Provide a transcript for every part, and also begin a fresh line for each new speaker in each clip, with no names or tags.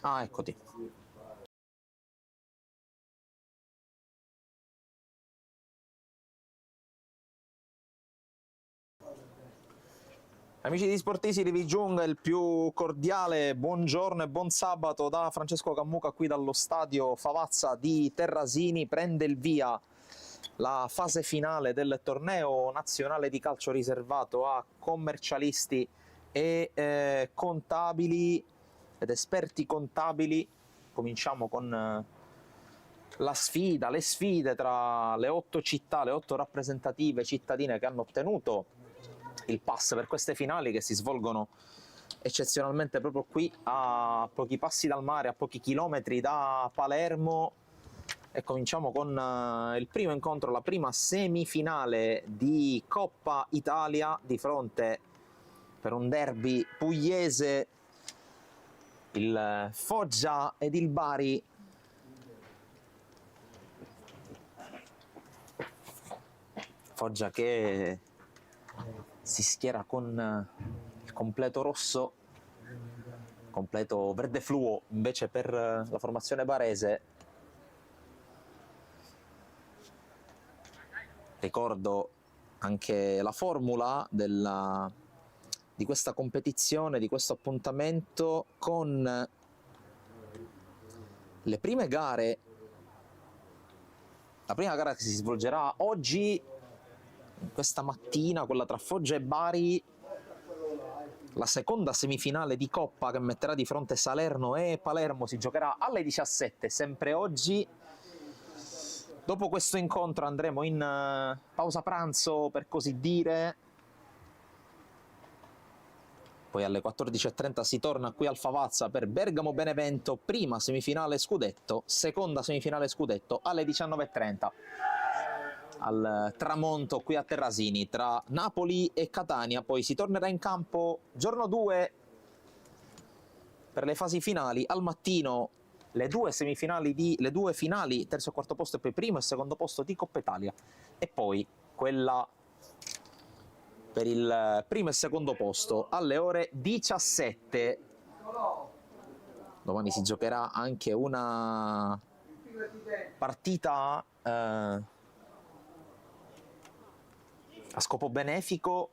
Ah, eccoti. Amici di Sportisi, vi giunga il più cordiale buongiorno e buon sabato da Francesco Cammuca qui dallo stadio Favazza di Terrasini. Prende il via la fase finale del torneo nazionale di calcio riservato a commercialisti e contabili ed esperti contabili. Cominciamo con le sfide tra le 8 città, le 8 rappresentative cittadine che hanno ottenuto il pass per queste finali, che si svolgono eccezionalmente proprio qui a pochi passi dal mare, a pochi chilometri da Palermo. E cominciamo con il primo incontro, la prima semifinale di Coppa Italia, di fronte, per un derby pugliese, il Foggia ed il Bari. Foggia che si schiera con il completo rosso, completo verde fluo invece per la formazione barese. Ricordo anche la formula di questa competizione, di questo appuntamento, con le prime gare. La prima gara che si svolgerà oggi, questa mattina, quella tra Foggia e Bari, la seconda semifinale di Coppa che metterà di fronte Salerno e Palermo, si giocherà alle 17, sempre oggi. Dopo questo incontro andremo in pausa pranzo, per così dire, poi alle 14:30 si torna qui al Favazza per Bergamo-Benevento, prima semifinale scudetto, seconda semifinale scudetto alle 19:30 al tramonto qui a Terrasini tra Napoli e Catania. Poi si tornerà in campo giorno 2 per le fasi finali. Al mattino le due finali, terzo e quarto posto, e poi primo e secondo posto di Coppa Italia, e poi quella per il primo e secondo posto alle ore 17. Domani si giocherà anche una partita a scopo benefico,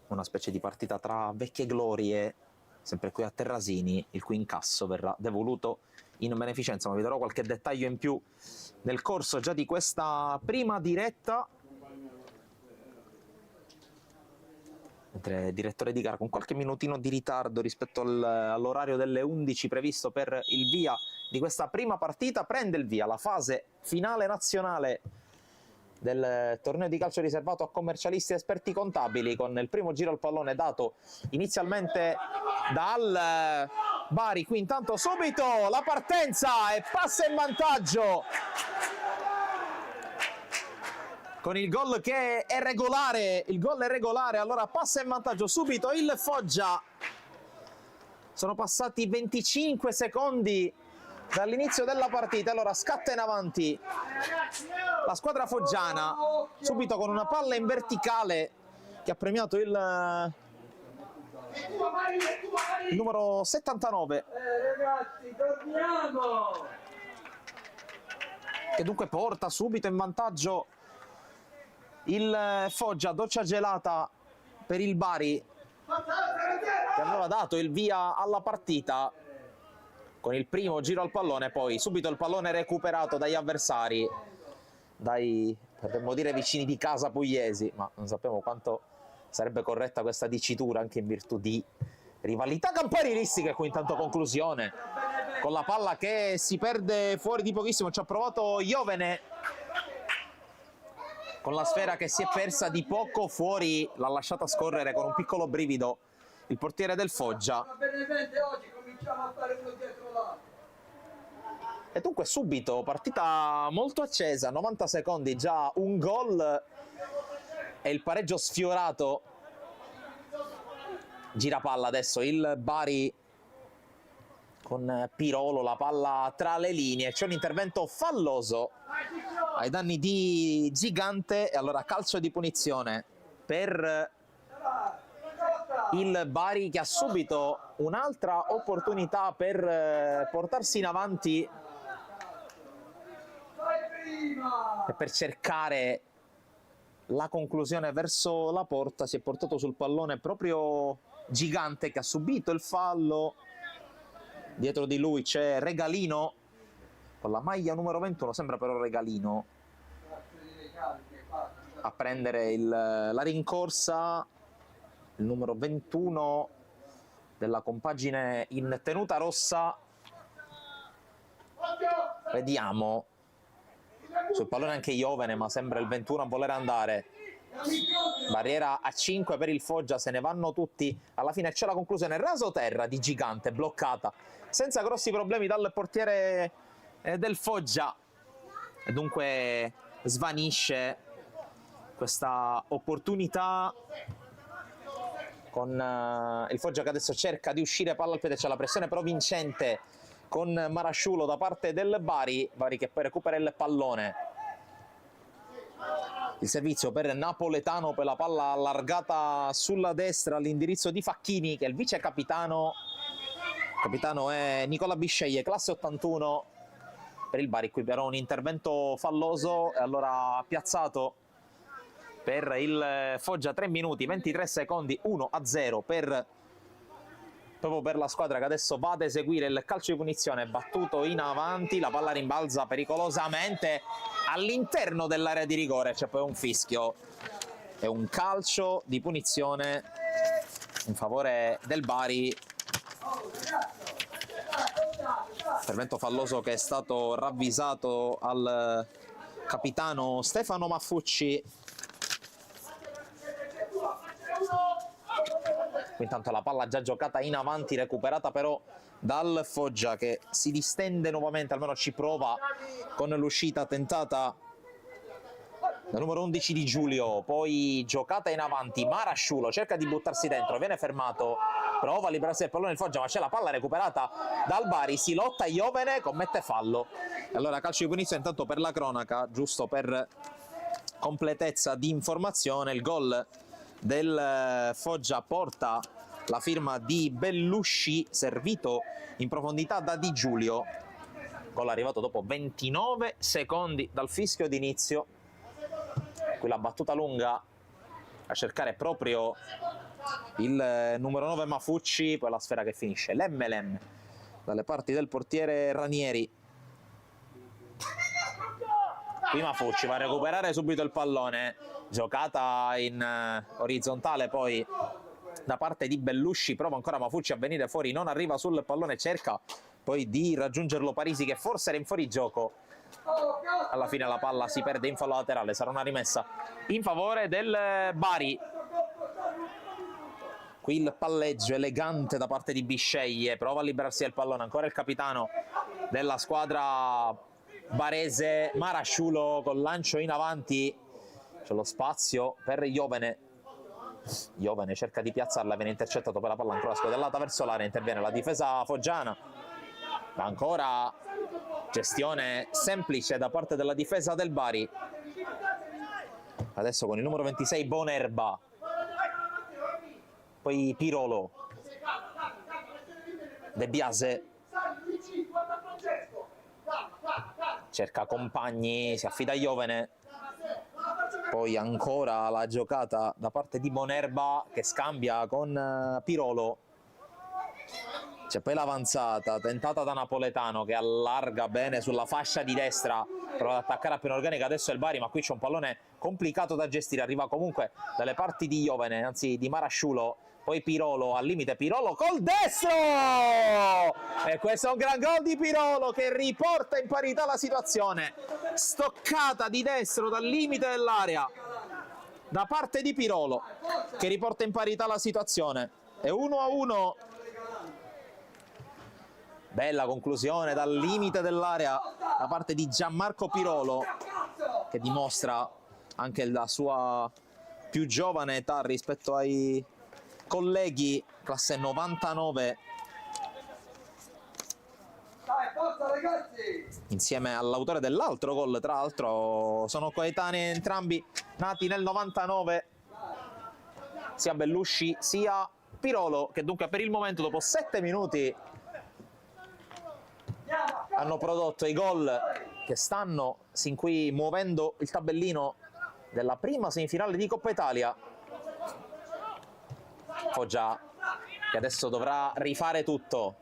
una specie di partita tra vecchie glorie, sempre qui a Terrasini, il cui incasso verrà devoluto in beneficenza, ma vi darò qualche dettaglio in più nel corso già di questa prima diretta. Mentre direttore di gara con qualche minutino di ritardo rispetto all'orario delle 11 previsto per il via di questa prima partita, prende il via la fase finale nazionale del torneo di calcio riservato a commercialisti e esperti contabili, con il primo giro al pallone dato inizialmente dal Bari. Qui intanto subito la partenza e passa in vantaggio con il gol che è regolare. Il gol è regolare, allora passa in vantaggio subito il Foggia. Sono passati 25 secondi dall'inizio della partita, allora scatta in avanti la squadra foggiana, subito con una palla in verticale che ha premiato il numero 79.
Ragazzi, torniamo!
Che dunque porta subito in vantaggio il Foggia. Doccia gelata per il Bari, che aveva dato il via alla partita con il primo giro al pallone. Poi subito il pallone recuperato dagli avversari, dai, potremmo dire, vicini di casa pugliesi, ma non sappiamo quanto sarebbe corretta questa dicitura, anche in virtù di rivalità campanilistiche. Qui intanto conclusione con la palla che si perde fuori di pochissimo. Ci ha provato Iovene con la sfera che si è persa di poco fuori, l'ha lasciata scorrere con un piccolo brivido il portiere del Foggia.
Oggi cominciamo a fare uno dietro l'altro.
E dunque subito partita molto accesa, 90 secondi, già un gol e il pareggio sfiorato. Gira palla adesso il Bari con Pirolo, la palla tra le linee, c'è un intervento falloso ai danni di Gigante e allora calcio di punizione per il Bari, che ha subito un'altra opportunità per portarsi in avanti e per cercare la conclusione verso la porta. Si è portato sul pallone proprio Gigante, che ha subito il fallo. Dietro di lui c'è Regalino con la maglia numero 21, sembra però Regalino a prendere la rincorsa, il numero 21 della compagine in tenuta rossa. Vediamo, sul pallone anche Iovene, ma sembra il 21 a voler andare. Barriera a 5 per il Foggia, se ne vanno tutti. Alla fine c'è la conclusione rasoterra di Gigante, bloccata senza grossi problemi dal portiere del Foggia, e dunque svanisce questa opportunità con il Foggia che adesso cerca di uscire palla al piede. C'è la pressione però vincente con Marasciulo da parte del Bari che poi recupera il pallone. Il servizio per Napoletano, per la palla allargata sulla destra all'indirizzo di Facchini, che è il vice capitano. Capitano è Nicola Bisceglie, classe 81 per il Bari. Qui però un intervento falloso e allora piazzato per il Foggia. 3 minuti 23 secondi, 1-0 proprio per la squadra che adesso va ad eseguire il calcio di punizione. Battuto in avanti, la palla rimbalza pericolosamente all'interno dell'area di rigore, c'è poi un fischio e un calcio di punizione in favore del Bari. Intervento falloso che è stato ravvisato al capitano Stefano Maffucci. Intanto la palla già giocata in avanti, recuperata però dal Foggia, che si distende nuovamente, almeno ci prova con l'uscita tentata dal numero 11 di Giulio. Poi giocata in avanti, Marasciulo cerca di buttarsi dentro, viene fermato, prova a liberarsi del pallone il Foggia, ma c'è la palla recuperata dal Bari, si lotta Iovene, commette fallo. Allora calcio di punizione. Intanto per la cronaca, giusto per completezza di informazione, il gol del Foggia porta la firma di Bellusci, servito in profondità da Di Giulio. Gol arrivato dopo 29 secondi dal fischio d'inizio. Qui la battuta lunga a cercare proprio il numero 9 Mafucci, poi la sfera che finisce l'Em dalle parti del portiere Ranieri. Qui Mafucci va a recuperare subito il pallone, giocata in orizzontale poi da parte di Bellusci, prova ancora Mafucci a venire fuori, non arriva sul pallone, cerca poi di raggiungerlo Parisi, che forse era in fuorigioco. Alla fine la palla si perde in fallo laterale, sarà una rimessa in favore del Bari. Qui il palleggio elegante da parte di Bisceglie, prova a liberarsi del pallone, ancora il capitano della squadra barese Marasciulo col lancio in avanti. C'è lo spazio per Iovene. Iovene cerca di piazzarla, viene intercettato per la palla ancora scodellata verso l'area, interviene la difesa foggiana, ma ancora gestione semplice da parte della difesa del Bari. Adesso con il numero 26 Bonerba, poi Pirolo, De Biase cerca compagni, si affida a Iovene, poi ancora la giocata da parte di Bonerba che scambia con Pirolo. C'è poi l'avanzata tentata da Napoletano che allarga bene sulla fascia di destra, prova ad attaccare a pieno organica adesso è il Bari, ma qui c'è un pallone complicato da gestire, arriva comunque dalle parti di Iovene, anzi di Marasciulo, poi Pirolo al limite, Pirolo col destro, e questo è un gran gol di Pirolo che riporta in parità la situazione. Stoccata di destro dal limite dell'area da parte di Pirolo che riporta in parità la situazione, è 1-1. Bella conclusione dal limite dell'area da parte di Gianmarco Pirolo, che dimostra anche la sua più giovane età rispetto ai colleghi, classe 99,
Dai, forza ragazzi!
insieme all'autore dell'altro gol, tra l'altro sono coetanei entrambi, nati nel 99, sia Bellusci sia Pirolo, che dunque per il momento dopo 7 minuti hanno prodotto i gol che stanno sin qui muovendo il tabellino della prima semifinale di Coppa Italia. Foggia che adesso dovrà rifare tutto.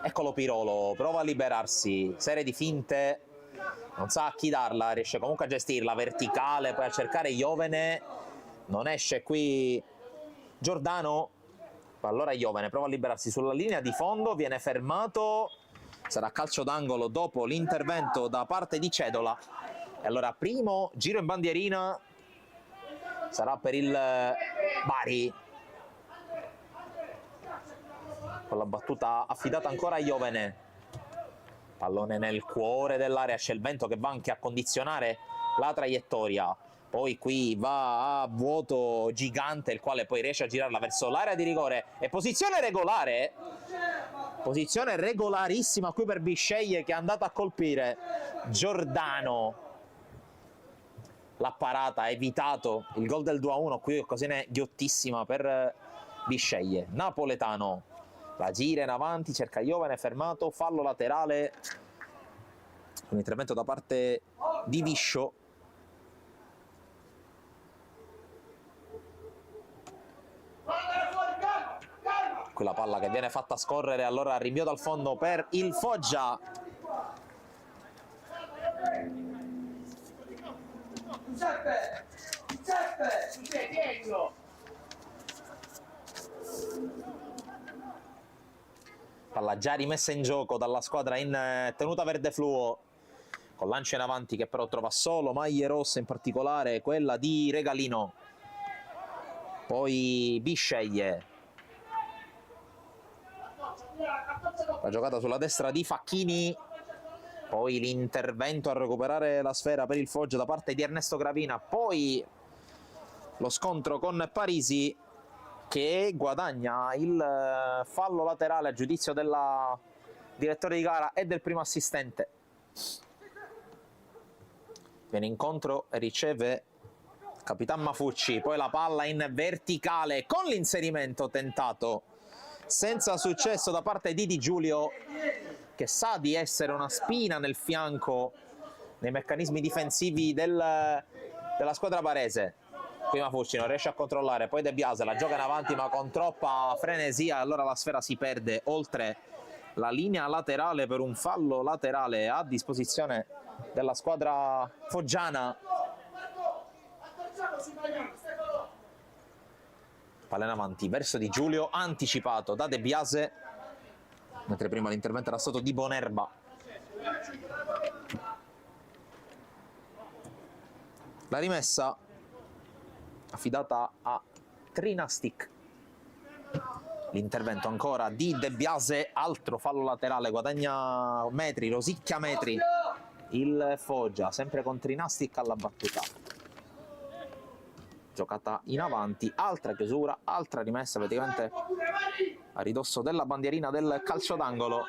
Eccolo Pirolo, prova a liberarsi, serie di finte, non sa a chi darla, riesce comunque a gestirla, verticale, poi a cercare Iovene, non esce qui Giordano, allora Iovene prova a liberarsi sulla linea di fondo, viene fermato, sarà calcio d'angolo dopo l'intervento da parte di Cedola. E allora primo giro in bandierina sarà per il Bari, con la battuta affidata ancora a Iovene. Pallone nel cuore dell'area, c'è il vento che va anche a condizionare la traiettoria. Poi qui va a vuoto Gigante, il quale poi riesce a girarla verso l'area di rigore. E posizione regolare, posizione regolarissima qui per Bisceglie, che è andato a colpire Giordano. La parata ha evitato il gol del 2-1, qui occasione ghiottissima per Bisceglie. Napoletano la gira in avanti, cerca Iovene, fermato, fallo laterale, un intervento da parte di Viscio. Quella palla che viene fatta scorrere, allora rinvio dal fondo per il Foggia.
Giuseppe! Giuseppe! Dietro!
Palla già rimessa in gioco dalla squadra in tenuta verde fluo, con lancio in avanti che però trova solo maglie rosse, in particolare quella di Regalino. Poi Bisceglie, la giocata sulla destra di Facchini, poi l'intervento a recuperare la sfera per il Foggia da parte di Ernesto Gravina, poi lo scontro con Parisi che guadagna il fallo laterale a giudizio della direttore di gara e del primo assistente. Viene incontro e riceve Capitan Mafucci, poi la palla in verticale con l'inserimento tentato senza successo da parte di Di Giulio, che sa di essere una spina nel fianco nei meccanismi difensivi della squadra barese. Qui Mafucci non riesce a controllare, poi De Biase la gioca in avanti ma con troppa frenesia, allora la sfera si perde oltre la linea laterale per un fallo laterale a disposizione della squadra foggiana. Palla in avanti verso Di Giulio, anticipato da De Biase, mentre prima l'intervento era stato di Bonerba. La rimessa affidata a Trinastic. L'intervento ancora di De Biase, altro fallo laterale, guadagna metri, rosicchia metri il Foggia, sempre con Trinastic alla battuta. Giocata in avanti, altra chiusura, altra rimessa praticamente a ridosso della bandierina del calcio d'angolo.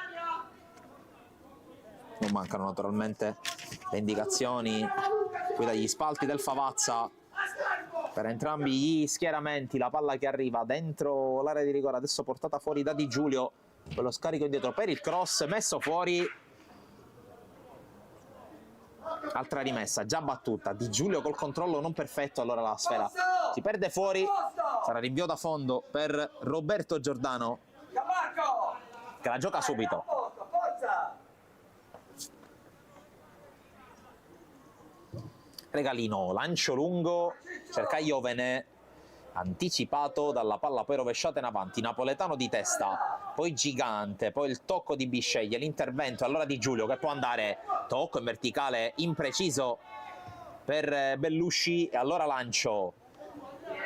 Non mancano naturalmente le indicazioni qui dagli spalti del Favazza per entrambi gli schieramenti. La palla che arriva dentro l'area di rigore, adesso portata fuori da Di Giulio, quello scarico indietro per il cross, messo fuori. Altra rimessa già battuta, Di Giulio col controllo non perfetto, allora la sfera si perde fuori, sarà rinvio da fondo per Roberto Giordano, che la gioca subito. Regalino, lancio lungo, cerca Iovene, anticipato dalla palla poi rovesciata in avanti, Napoletano di testa, poi Gigante, poi il tocco di Bisceglie, l'intervento allora di Giulio che può andare, tocco in verticale impreciso per Bellusci, e allora lancio.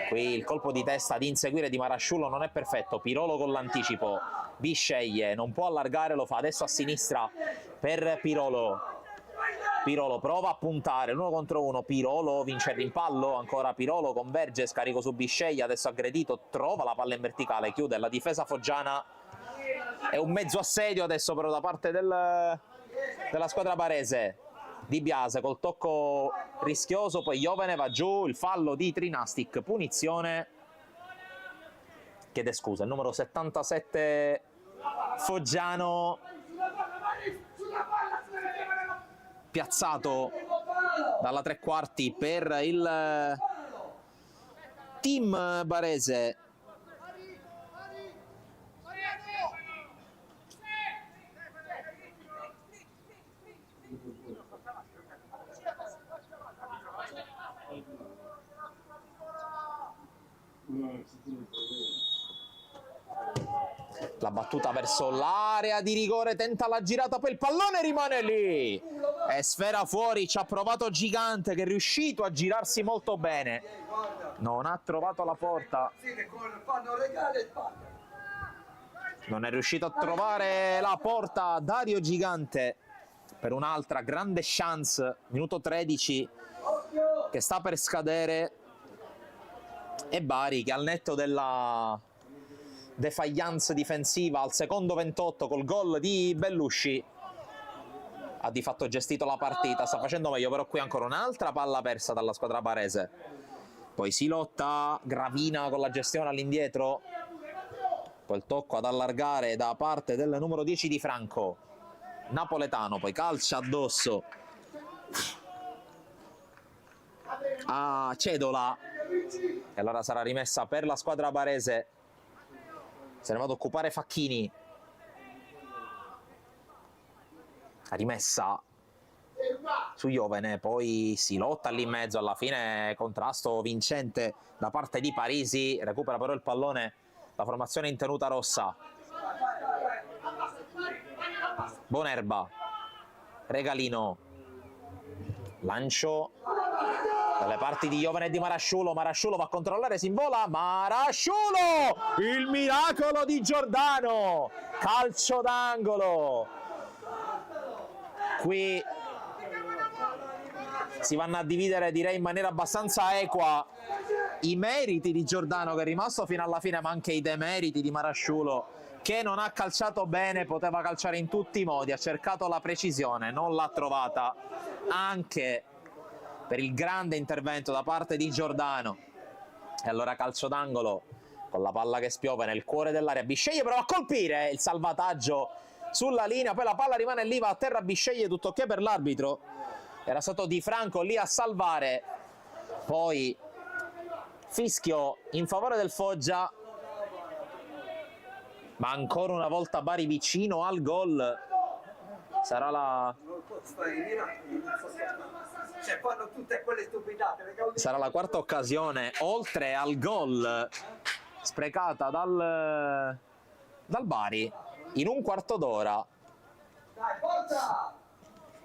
Qui il colpo di testa di inseguire di Marasciullo non è perfetto, Pirolo con l'anticipo, Bisceglie non può allargare, lo fa adesso a sinistra per Pirolo. Pirolo prova a puntare l'1 contro 1, Pirolo vince il rimpallo, ancora Pirolo converge, scarico su Bisceglie, adesso aggredito, trova la palla in verticale, chiude la difesa foggiana. È un mezzo assedio adesso però da parte della squadra barese. Di Biase col tocco rischioso, poi Iovene va giù, il fallo di Trinastic, punizione, chiede scusa, il numero 77 foggiano, piazzato dalla tre quarti per il team barese. La battuta verso l'area di rigore, tenta la girata, poi il pallone rimane lì e sfera fuori. Ci ha provato Gigante, che è riuscito a girarsi molto bene, non ha trovato la porta, non è riuscito a trovare la porta Dario Gigante per un'altra grande chance. Minuto 13 che sta per scadere e Bari, che al netto della defiance difensiva al secondo 28 col gol di Bellusci, ha di fatto gestito la partita, sta facendo meglio, però qui ancora un'altra palla persa dalla squadra barese. Poi si lotta, Gravina con la gestione all'indietro, poi il tocco ad allargare da parte del numero 10 di Franco, Napoletano, poi calcia addosso a Cedola e allora sarà rimessa per la squadra barese. Se ne va ad occupare Facchini, la rimessa su Iovene, poi si lotta lì in mezzo, alla fine contrasto vincente da parte di Parisi, recupera però il pallone la formazione in tenuta rossa. Bonerba, Regalino, lancio dalle parti di Iovene e di Marasciulo, Marasciulo va a controllare, si invola, Marasciulo, il miracolo di Giordano, calcio d'angolo. Qui si vanno a dividere, direi in maniera abbastanza equa, i meriti di Giordano, che è rimasto fino alla fine, ma anche i demeriti di Marasciulo, che non ha calciato bene, poteva calciare in tutti i modi, ha cercato la precisione, non l'ha trovata, anche per il grande intervento da parte di Giordano. E allora calcio d'angolo con la palla che spiove nel cuore dell'area. Bisceglie prova a colpire, il salvataggio sulla linea, poi la palla rimane lì, va a terra Bisceglie, tutto ok per l'arbitro. Era stato Di Franco lì a salvare, poi fischio in favore del Foggia, ma ancora una volta Bari vicino al gol. Sarà la quarta occasione oltre al gol sprecata dal Bari in un quarto d'ora.
Dai, forza!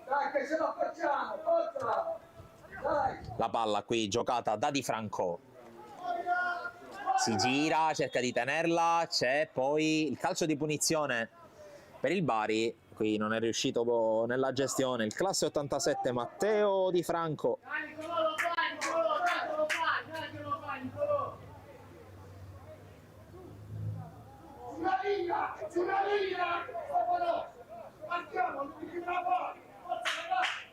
Dai, che ce la facciamo, forza! Dai!
La palla qui giocata da Di Franco, si gira, cerca di tenerla, c'è poi il calcio di punizione per il Bari. Qui non è riuscito nella gestione il classe 87 Matteo Di Franco.
Sulla linea! Sulla linea! Partiamo, non mi chiudiamo fuori! Forza ragazzi!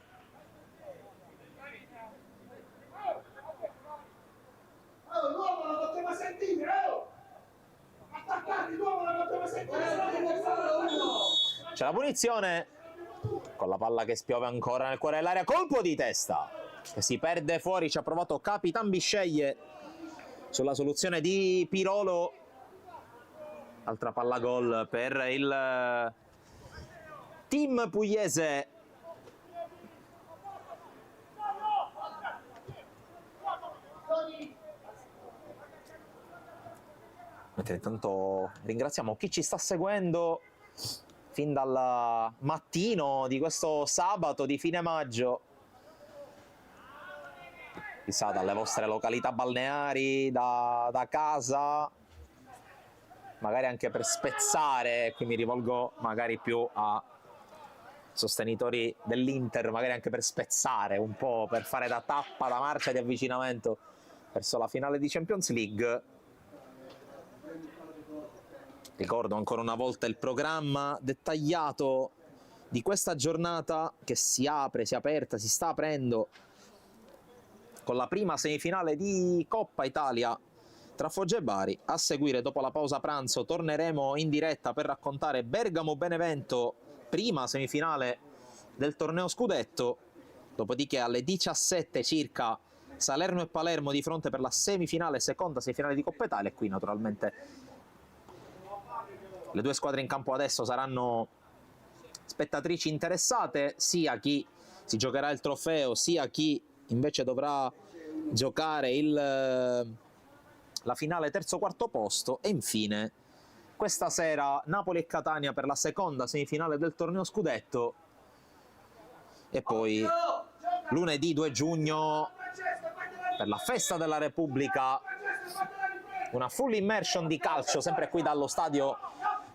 Oh, l'uomo lo poteva sentire, oh! Attaccati, l'uomo lo poteva sentire!
C'è la punizione con la palla che spiove ancora nel cuore dell'area, colpo di testa che si perde fuori, ci ha provato Capitan Bisceglie sulla soluzione di Pirolo. Altra palla gol per il team pugliese. Mentre intanto ringraziamo chi ci sta seguendo fin dal mattino di questo sabato di fine maggio, chissà dalle vostre località balneari, da casa, magari anche per spezzare, qui mi rivolgo magari più a sostenitori dell'Inter, magari anche per spezzare un po', per fare da tappa, da marcia di avvicinamento verso la finale di Champions League. Ricordo ancora una volta il programma dettagliato di questa giornata che si apre, si è aperta, si sta aprendo con la prima semifinale di Coppa Italia tra Foggia e Bari. A seguire, dopo la pausa pranzo, torneremo in diretta per raccontare Bergamo-Benevento, prima semifinale del torneo Scudetto. Dopodiché alle 17 circa Salerno e Palermo di fronte per la semifinale, seconda semifinale di Coppa Italia. E qui naturalmente le due squadre in campo adesso saranno spettatrici interessate, sia chi si giocherà il trofeo, sia chi invece dovrà giocare la finale terzo-quarto posto. E infine questa sera Napoli e Catania per la seconda semifinale del torneo Scudetto, e poi lunedì 2 giugno per la festa della Repubblica una full immersion di calcio sempre qui dallo stadio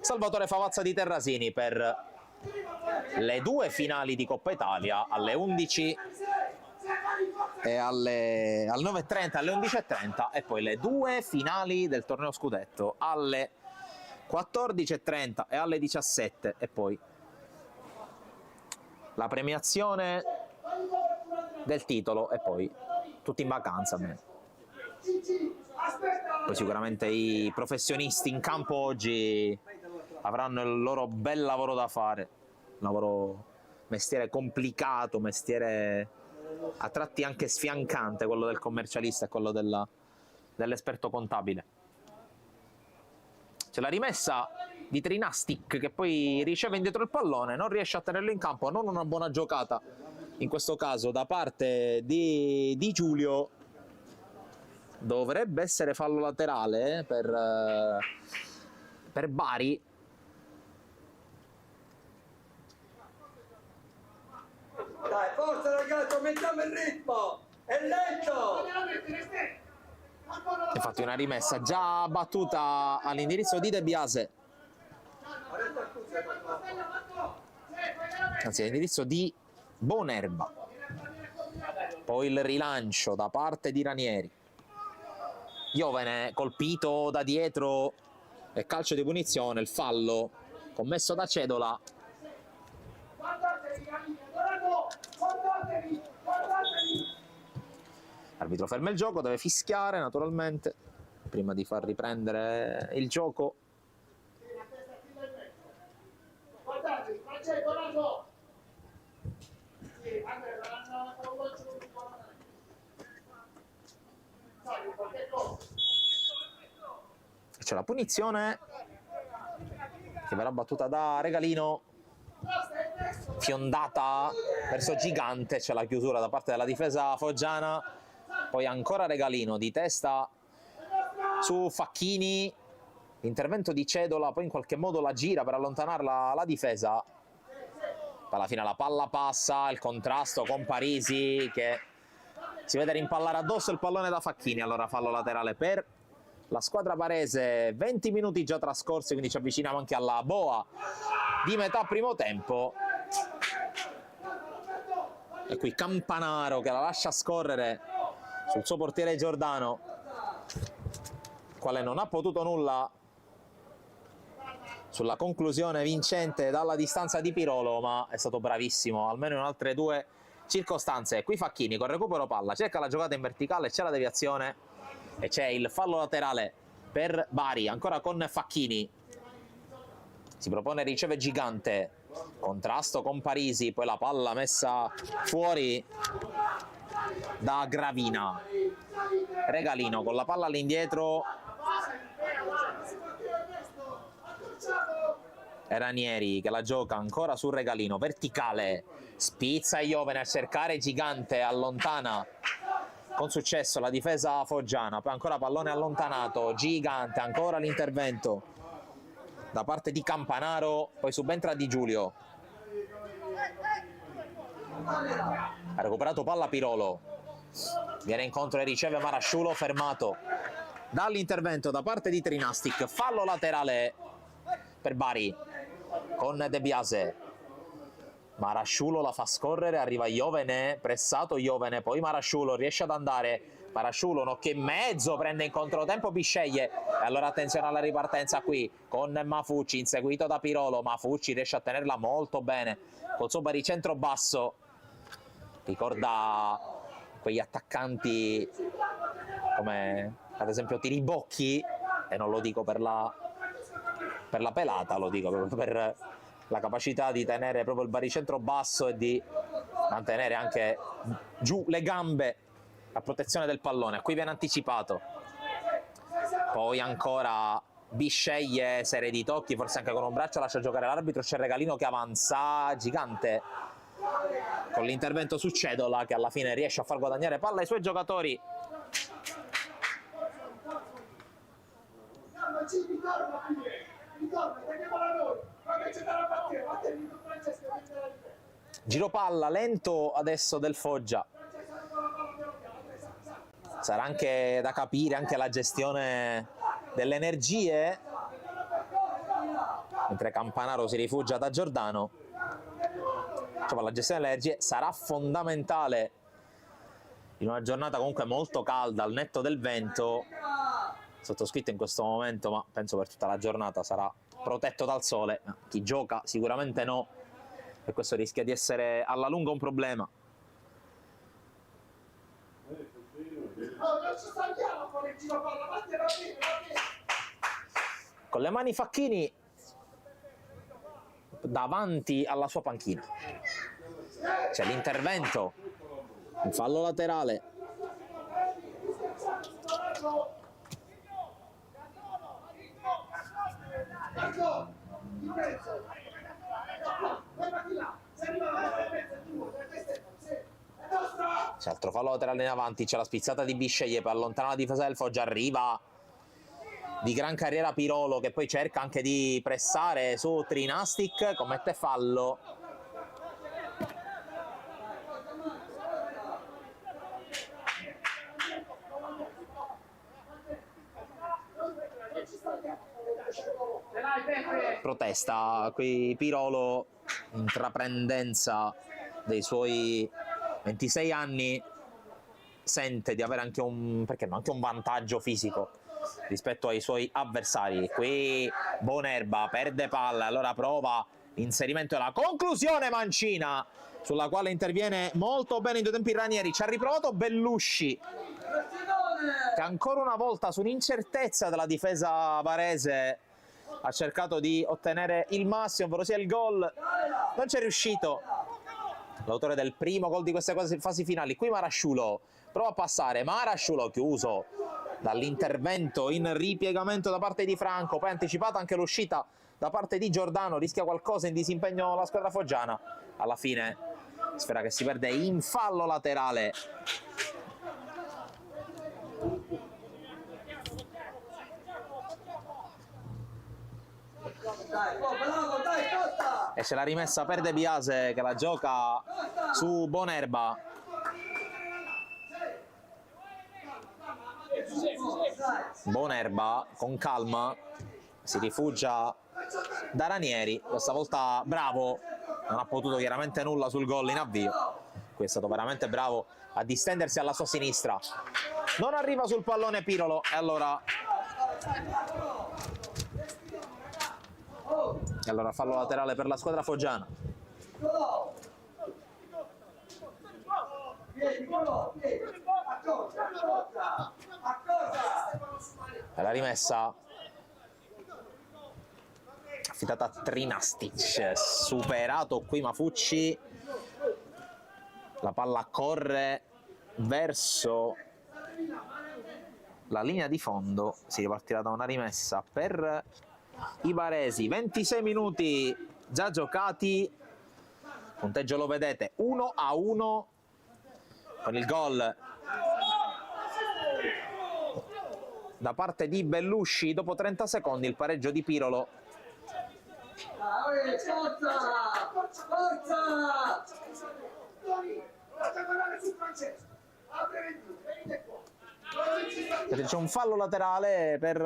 Salvatore Favazza di Terrasini per le due finali di Coppa Italia alle 11 e alle 9:30, alle 11:30, e poi le due finali del torneo Scudetto alle 14:30 e alle 17, e poi la premiazione del titolo e poi tutti in vacanza. Poi sicuramente i professionisti in campo oggi avranno il loro bel lavoro da fare, mestiere complicato, mestiere a tratti anche sfiancante, quello del commercialista e quello dell'esperto contabile. C'è la rimessa di Trinastic che poi riceve indietro il pallone, non riesce a tenerlo in campo, non una buona giocata in questo caso da parte di Giulio. Dovrebbe essere fallo laterale per Bari.
Dai, forza ragazzi, aumentiamo il ritmo! È lento!
Infatti una rimessa già battuta all'indirizzo di De Biase, anzi all'indirizzo di Bonerba. Poi il rilancio da parte di Ranieri. Iovene colpito da dietro e calcio di punizione, il fallo commesso da Cedola. L'arbitro ferma il gioco, deve fischiare naturalmente prima di far riprendere il gioco. C'è la punizione che verrà battuta da Regalino, fiondata verso Gigante. C'è la chiusura da parte della difesa foggiana, poi ancora Regalino di testa su Facchini, l'intervento di Cedola poi in qualche modo la gira per allontanarla la difesa. Alla fine la palla passa, il contrasto con Parisi che si vede rimpallare addosso il pallone da Facchini. Allora fallo laterale per la squadra barese. 20 minuti già trascorsi, quindi ci avviciniamo anche alla boa di metà primo tempo. E qui Campanaro che la lascia scorrere sul suo portiere Giordano, quale non ha potuto nulla sulla conclusione vincente dalla distanza di Pirolo, ma è stato bravissimo almeno in altre due circostanze. Qui Facchini con recupero palla cerca la giocata in verticale, c'è la deviazione e c'è il fallo laterale per Bari, ancora con Facchini. Si propone, riceve Gigante, contrasto con Parisi, poi la palla messa fuori da Gravina. Regalino con la palla all'indietro, Ranieri che la gioca ancora su Regalino, verticale, spizza Iovene a cercare Gigante, allontana con successo la difesa foggiana, poi ancora pallone allontanato, Gigante, ancora l'intervento da parte di Campanaro, poi subentra Di Giulio, ha recuperato palla Pirolo, viene incontro e riceve Marasciulo, fermato dall'intervento da parte di Trinastic. Fallo laterale per Bari con De Biase. Marasciulo la fa scorrere, arriva Iovene, pressato Iovene, poi Marasciulo riesce ad andare, Marasciulo un occhio e mezzo, prende in controtempo Bisceglie, e allora attenzione alla ripartenza qui con Mafucci, inseguito da Pirolo, Mafucci riesce a tenerla molto bene, col suo baricentro basso, ricorda quegli attaccanti come ad esempio Tiribocchi, e non lo dico per la pelata, lo dico proprio per la capacità di tenere proprio il baricentro basso e di mantenere anche giù le gambe a protezione del pallone. Qui viene anticipato, poi ancora Bisceglie, serie di tocchi, forse anche con un braccio lascia giocare l'arbitro, c'è Regalino che avanza gigante con l'intervento su Cedola, che alla fine riesce a far guadagnare palla ai suoi giocatori. Giro palla lento adesso del Foggia, sarà anche da capire anche la gestione delle energie, mentre Campanaro si rifugia da Giordano. Insomma, la gestione delle energie sarà fondamentale in una giornata comunque molto calda, al netto del vento. Sottoscritto in questo momento, ma penso per tutta la giornata, sarà protetto dal sole. Chi gioca sicuramente no, e questo rischia di essere alla lunga un problema. Con le mani Facchini davanti alla sua panchina, c'è l'intervento, un fallo laterale. C'è altro fallo laterale in avanti, c'è la spizzata di Bisceglie per allontanare la difesa del Foggia, arriva di gran carriera Pirolo che poi cerca anche di pressare su Trinastic, commette fallo. Protesta qui Pirolo, intraprendenza dei suoi 26 anni, sente di avere anche anche un vantaggio fisico rispetto ai suoi avversari. Qui Bonerba perde palla, allora prova l'inserimento e la conclusione Mancina, sulla quale interviene molto bene in due tempi Ranieri. Ci ha riprovato Bellusci, che ancora una volta su un'incertezza della difesa varese ha cercato di ottenere il massimo, ovvero sia il gol. Non c'è riuscito l'autore del primo gol di queste fasi finali. Qui Marasciulo prova a passare, Marasciulo chiuso dall'intervento in ripiegamento da parte di Franco, poi anticipata anche l'uscita da parte di Giordano, rischia qualcosa in disimpegno la squadra foggiana. Alla fine sfera che si perde in fallo laterale. E se la rimessa per De Biase, che la gioca su Bonerba. Bonerba con calma si rifugia da Ranieri, questa volta bravo, non ha potuto chiaramente nulla sul gol in avvio. Qui è stato veramente bravo a distendersi alla sua sinistra, non arriva sul pallone Pirolo e allora fallo laterale per la squadra foggiana. E la rimessa affidata a Trinastic, superato qui Mafucci, la palla corre verso la linea di fondo, si ripartirà da una rimessa per i baresi. 26 minuti già giocati, punteggio lo vedete 1-1 con il gol da parte di Bellusci dopo 30 secondi, il pareggio di Pirolo. C'è un fallo laterale per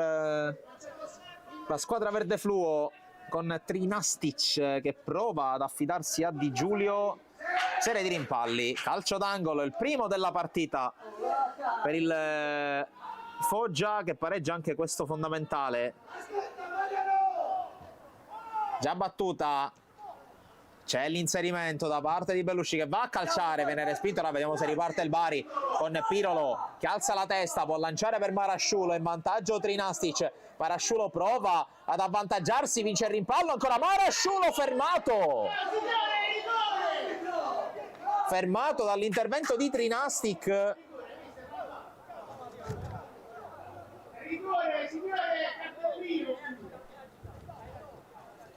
la squadra verde fluo con Trinastic che prova ad affidarsi a Di Giulio. Serie di rimpalli, calcio d'angolo, il primo della partita per il Foggia, che pareggia anche questo fondamentale. Già battuta, c'è l'inserimento da parte di Bellusci che va a calciare, viene respinto. Ora vediamo se riparte il Bari con Pirolo che alza la testa, può lanciare per Marasciulo, in vantaggio Trinastic. Marasciulo prova ad avvantaggiarsi, vince il rimpallo, ancora Marasciulo fermato dall'intervento di Trinastic.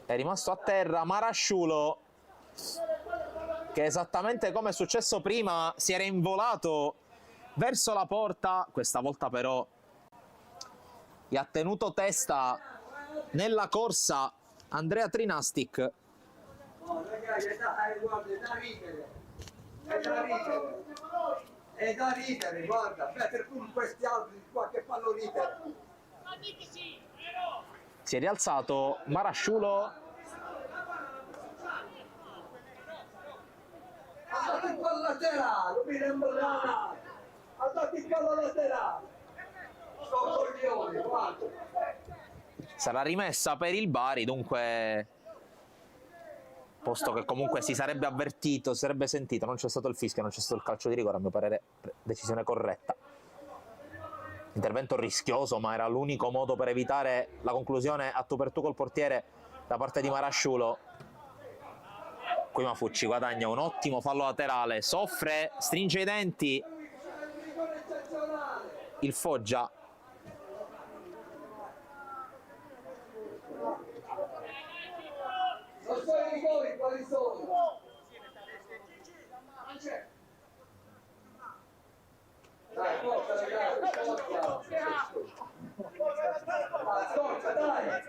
È rimasto a terra Marasciulo, che esattamente come è successo prima si era involato verso la porta. Questa volta però gli ha tenuto testa nella corsa Andrea Trinastic.
Oh, ragazzi, guarda, è da ridere. È da ridere. È da ridere, guarda. Per questi altri qua che fanno ridere.
Si è rialzato Marasciulo.
Andate in palla laterale, mi rembrana. Andate in palla laterale. Sono coglioni, guarda.
Sarà rimessa per il Bari, dunque, posto che comunque si sarebbe avvertito, si sarebbe sentito, non c'è stato il fischio, non c'è stato il calcio di rigore, a mio parere decisione corretta. Intervento rischioso, ma era l'unico modo per evitare la conclusione a tu per tu col portiere da parte di Marasciulo. Qui Mafucci guadagna un ottimo fallo laterale, soffre, stringe i denti il Foggia.
Non so i rigori quali sono. Dai, forza ragazzi, forza, dai.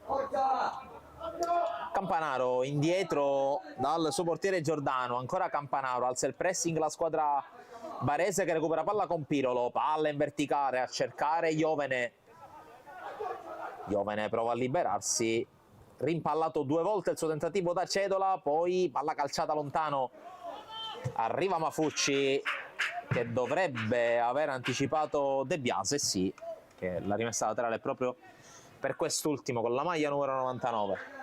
Forza.
Campanaro indietro dal suo portiere Giordano, ancora Campanaro, alza il pressing la squadra barese che recupera palla con Pirolo, palla in verticale a cercare Iovene. Iovene prova a liberarsi, rimpallato due volte il suo tentativo da Cedola, poi palla calciata lontano, arriva Mafucci che dovrebbe aver anticipato De Biase, sì, che la rimessa laterale è proprio per quest'ultimo con la maglia numero 99.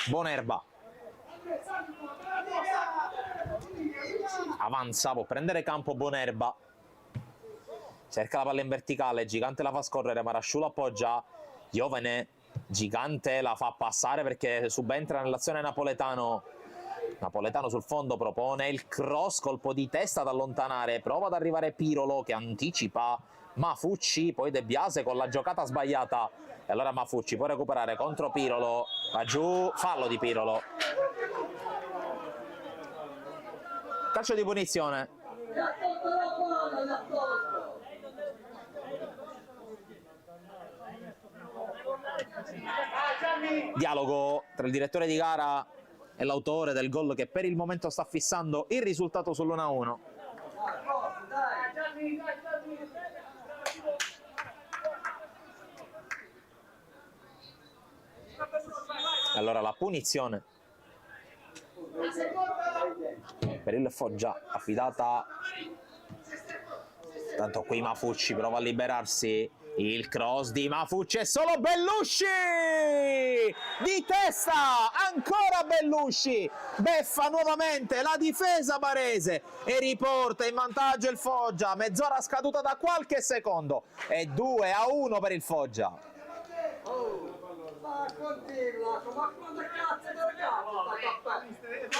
Bonerba avanza, può prendere campo Bonerba, cerca la palla in verticale, Gigante la fa scorrere, Marasciulo appoggia, Iovene, Gigante la fa passare perché subentra nell'azione Napoletano. Napoletano sul fondo propone il cross, colpo di testa ad allontanare, prova ad arrivare Pirolo che anticipa Mafucci, poi De Biase con la giocata sbagliata e allora Mafucci può recuperare contro Pirolo, va giù, fallo di Pirolo, calcio di punizione. Dialogo tra il direttore di gara e l'autore del gol che per il momento sta fissando il risultato sull'1-1. Allora la punizione per il Foggia affidata, tanto qui Mafucci prova a liberarsi, il cross di Mafucci è solo Bellusci di testa, ancora Bellusci beffa nuovamente la difesa barese e riporta in vantaggio il Foggia, mezz'ora scaduta da qualche secondo e 2-1 per il Foggia.
Ma continua, ma quando cazzo dove cazzo? Ma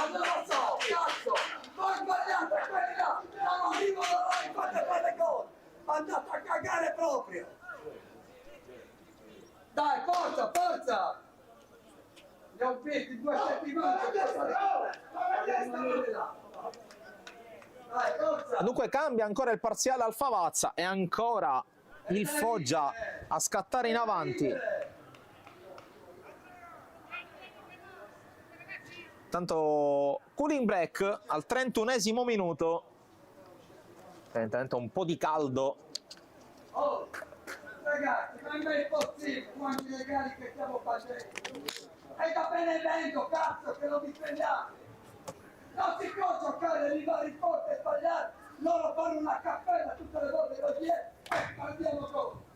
non lo so, cazzo! Voi sbagliate quelli là! Non arrivo da voi, fate fare gol! Andate a cagare proprio! Dai, forza, forza! Li ho visti 2 settimane! Dai, forza!
Dunque cambia ancora il parziale al Favazza e ancora il Foggia a scattare in avanti. Tanto cooling break al 31esimo minuto, evidentemente un po' di caldo
ragazzi, ma è impossibile, quanti regali che stiamo facendo. È da Benevento, cazzo, che lo difendiamo. Non si può giocare, arrivare in porta e sbagliare. Loro fanno una cappella tutte le volte così e andiamo con.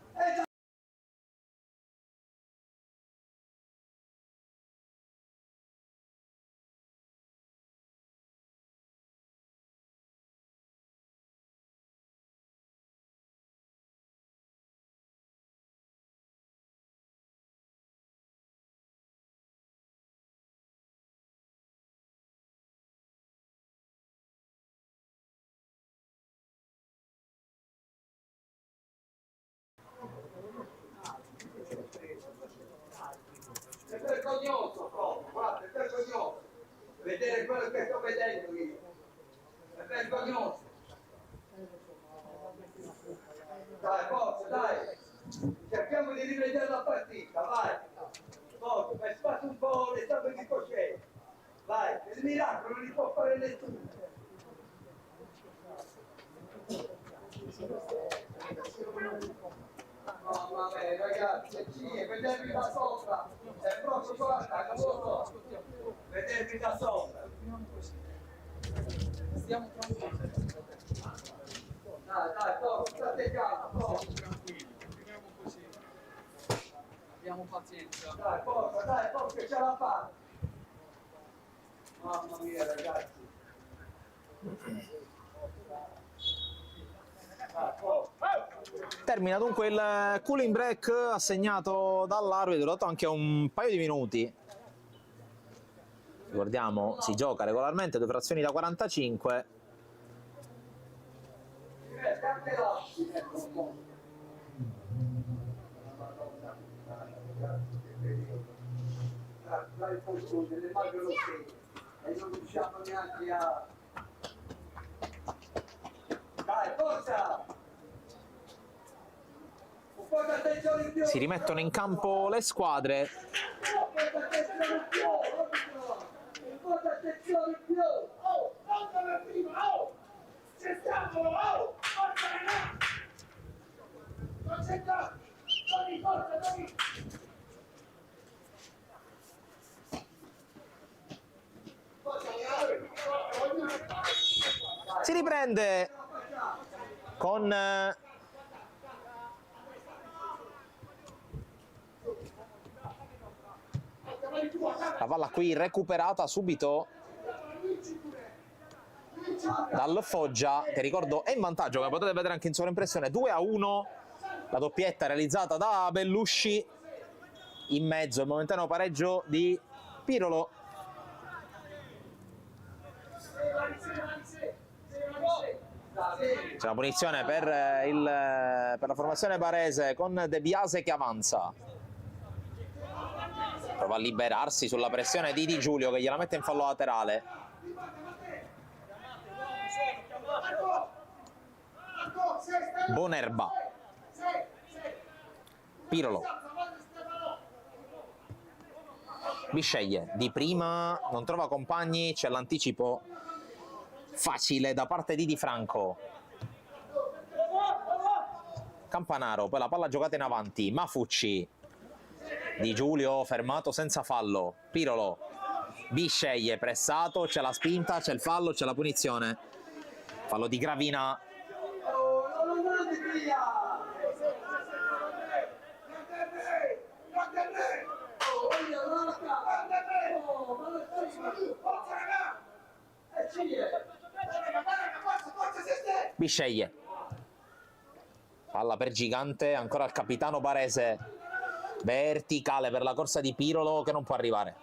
È vergognoso proprio, guarda, è vergognoso vedere quello che sto vedendo io. È vergognoso. Dai, forza, dai. Cerchiamo di rivedere la partita, vai. Forza, hai fatto un po' l'esame di coscienza. Vai, il miracolo non li può fare nessuno. No, vabbè, ragazzi, vedervi da sopra. È proprio guarda, non lo so. Vedervi da sopra.
Stiamo tranquilli.
Dai, forza, state calmi, forza.
Tranquilli, continuiamo così. Abbiamo pazienza.
Dai, forza, che ce la fa. Mamma mia, ragazzi. Dai, forza.
Termina dunque il cooling break assegnato dall'arbitro, dato anche un paio di minuti. Ricordiamo, si gioca regolarmente 2 frazioni da 45.
Dai, forza, delle magre lo e non riusciamo neanche a... Dai, forza! Un po' di attenzione in più!
Si rimettono in campo le squadre.
Un po' di attenzione in più! Un po' di attenzione in più!
Oh, non come prima, oh! C'è stato, oh! Forza ragazzi! Concentrati! Tony, forza, Tony!
Si riprende con la palla qui recuperata subito dal Foggia, che ricordo è in vantaggio, come potete vedere anche in sovraimpressione, 2-1, la doppietta realizzata da Bellusci, in mezzo il momentaneo pareggio di Pirolo. C'è una punizione per la formazione barese con De Biase che avanza. Prova a liberarsi sulla pressione di Di Giulio che gliela mette in fallo laterale. Bonerba. Pirolo. Bisceglie di prima, non trova compagni, c'è l'anticipo facile da parte di Di Franco. Campanaro, poi la palla giocata in avanti, Mafucci. Di Giulio fermato senza fallo. Pirolo. Bisceglie pressato, c'è la spinta, c'è il fallo, c'è la punizione. Fallo di Gravina. Bisceglie. Palla per Gigante, ancora il capitano barese. Verticale per la corsa di Pirolo che non può arrivare.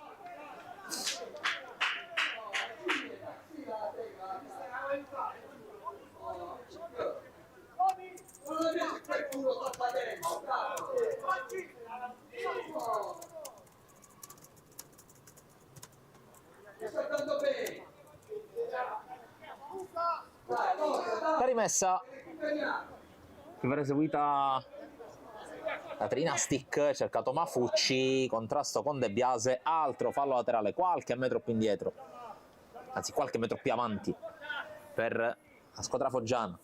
La rimessa che verrà eseguita da Trinastic, cercato Mafucci, contrasto con De Biase, altro fallo laterale, qualche metro più indietro, anzi qualche metro più avanti per la squadra foggiana.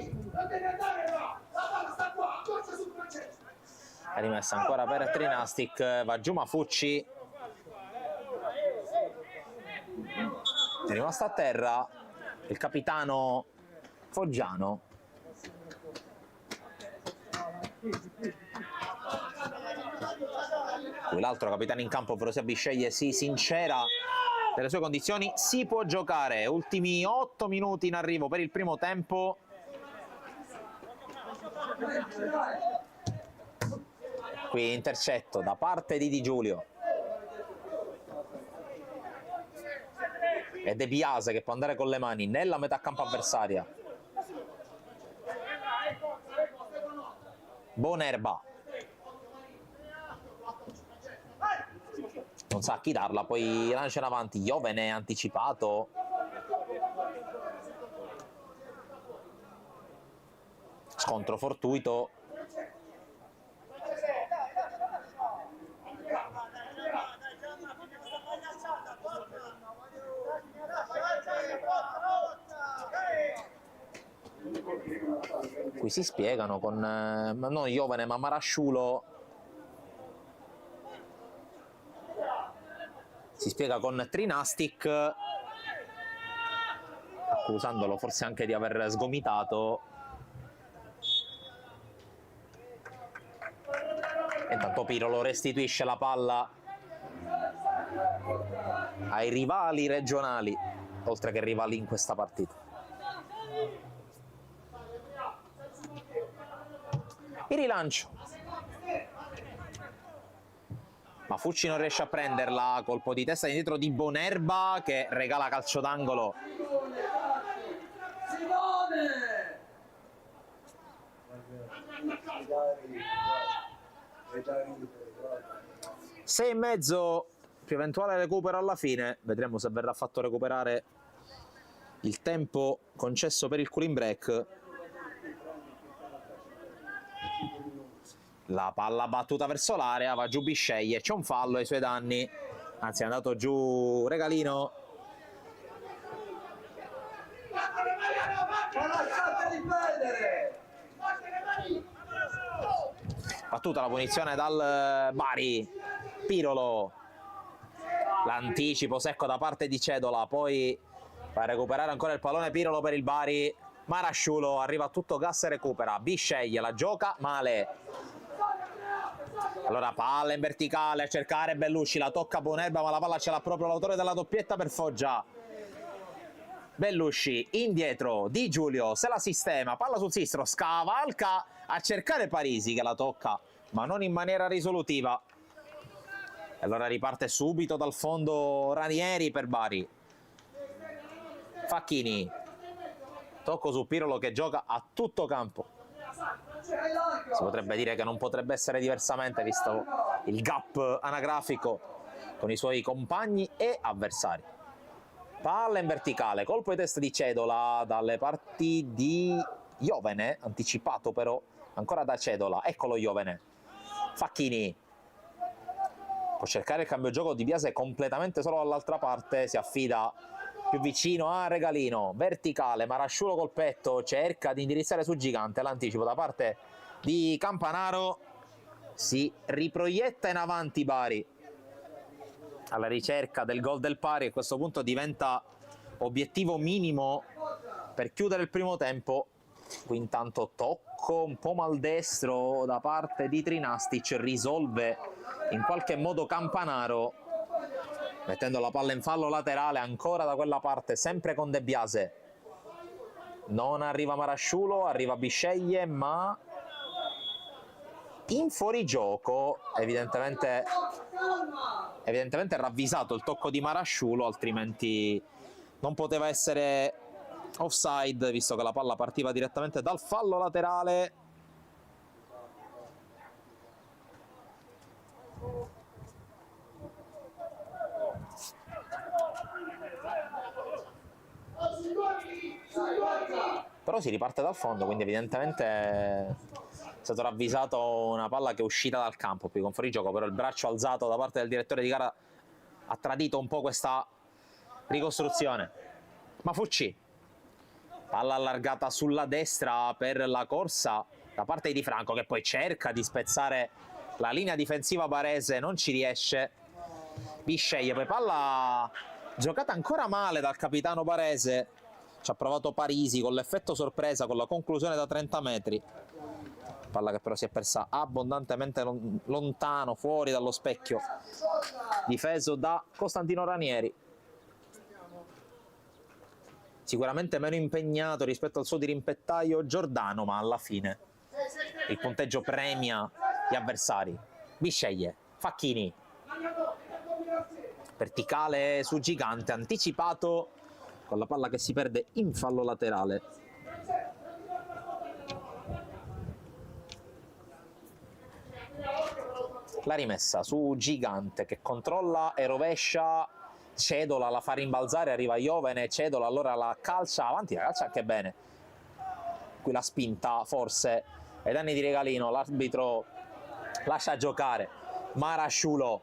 Non devi andare là, la palla sta qua, corsa sul Francesco.
È rimessa ancora per Trinastic, va giù Mafucci, è rimasto a terra il capitano Foggiano. Qui l'altro capitano in campo, ovvero Bisceglie, si sincera delle sue condizioni. Si può giocare, ultimi 8 minuti in arrivo per il primo tempo. Qui intercetto da parte di Di Giulio e De Biase che può andare con le mani nella metà campo avversaria. Bonerba non sa a chi darla, poi lancia in avanti, Iovene anticipato, scontro fortuito. Qui si spiegano con non Iovene ma Marasciulo, si spiega con Trinastic, accusandolo forse anche di aver sgomitato. Intanto Pirolo restituisce la palla ai rivali regionali, oltre che rivali in questa partita. Il rilancio, Mafucci non riesce a prenderla, colpo di testa indietro di Bonerba che regala calcio d'angolo.
Simone!
6,5 più eventuale recupero alla fine, vedremo se verrà fatto recuperare il tempo concesso per il cooling break. La palla battuta verso l'area, va giù Bisceglie, c'è un fallo ai suoi danni, anzi è andato giù Regalino.
Ma lasciateli perdere!
Battuta la punizione dal Bari, Pirolo, l'anticipo secco da parte di Cedola, poi va a recuperare ancora il pallone Pirolo per il Bari, Marasciulo arriva a tutto gas e recupera, Bisceglie la gioca male. Allora palla in verticale a cercare Bellusci, la tocca Bonerba ma la palla ce l'ha proprio l'autore della doppietta per Foggia. Bellusci indietro, Di Giulio se la sistema, palla sul sinistro, scavalca a cercare Parisi che la tocca ma non in maniera risolutiva. E allora riparte subito dal fondo Ranieri per Bari. Facchini, tocco su Pirolo che gioca a tutto campo. Si potrebbe dire che non potrebbe essere diversamente visto il gap anagrafico con i suoi compagni e avversari. Palla in verticale, colpo di testa di Cedola dalle parti di Iovene, anticipato però ancora da Cedola, eccolo Iovene. Facchini può cercare il cambio gioco di Biase completamente solo dall'altra parte, si affida più vicino a Regalino, verticale, Marasciulo col petto, cerca di indirizzare su Gigante, l'anticipo da parte di Campanaro, si riproietta in avanti Bari alla ricerca del gol del pari, a questo punto diventa obiettivo minimo per chiudere il primo tempo. Qui intanto tocco un po' maldestro da parte di Trinastic, risolve in qualche modo Campanaro mettendo la palla in fallo laterale ancora da quella parte, sempre con De Biase. Non arriva Marasciulo, arriva Bisceglie ma in fuorigioco, evidentemente ravvisato il tocco di Marasciulo, altrimenti non poteva essere offside visto che la palla partiva direttamente dal fallo laterale. Però si riparte dal fondo, quindi evidentemente è stato ravvisato una palla che è uscita dal campo più con fuorigioco, però il braccio alzato da parte del direttore di gara ha tradito un po' questa ricostruzione. Mafucci Palla allargata sulla destra per la corsa da parte di Franco, che poi cerca di spezzare la linea difensiva barese, non ci riesce. Bisceglie, poi palla giocata ancora male dal capitano barese. Ci ha provato Parisi con l'effetto sorpresa, con la conclusione da 30 metri. Palla che però si è persa abbondantemente lontano, fuori dallo specchio difeso da Costantino Ranieri. Sicuramente meno impegnato rispetto al suo dirimpettaio Giordano, ma alla fine il punteggio premia gli avversari. Bisceglie, Facchini, verticale su Gigante, anticipato con la palla che si perde in fallo laterale. La rimessa su Gigante che controlla e rovescia. Cedola la fa rimbalzare, arriva Iovene, Cedola allora la calcia avanti, la calcia anche bene. Qui la spinta forse ai danni di Regalino, l'arbitro lascia giocare. Marasciulo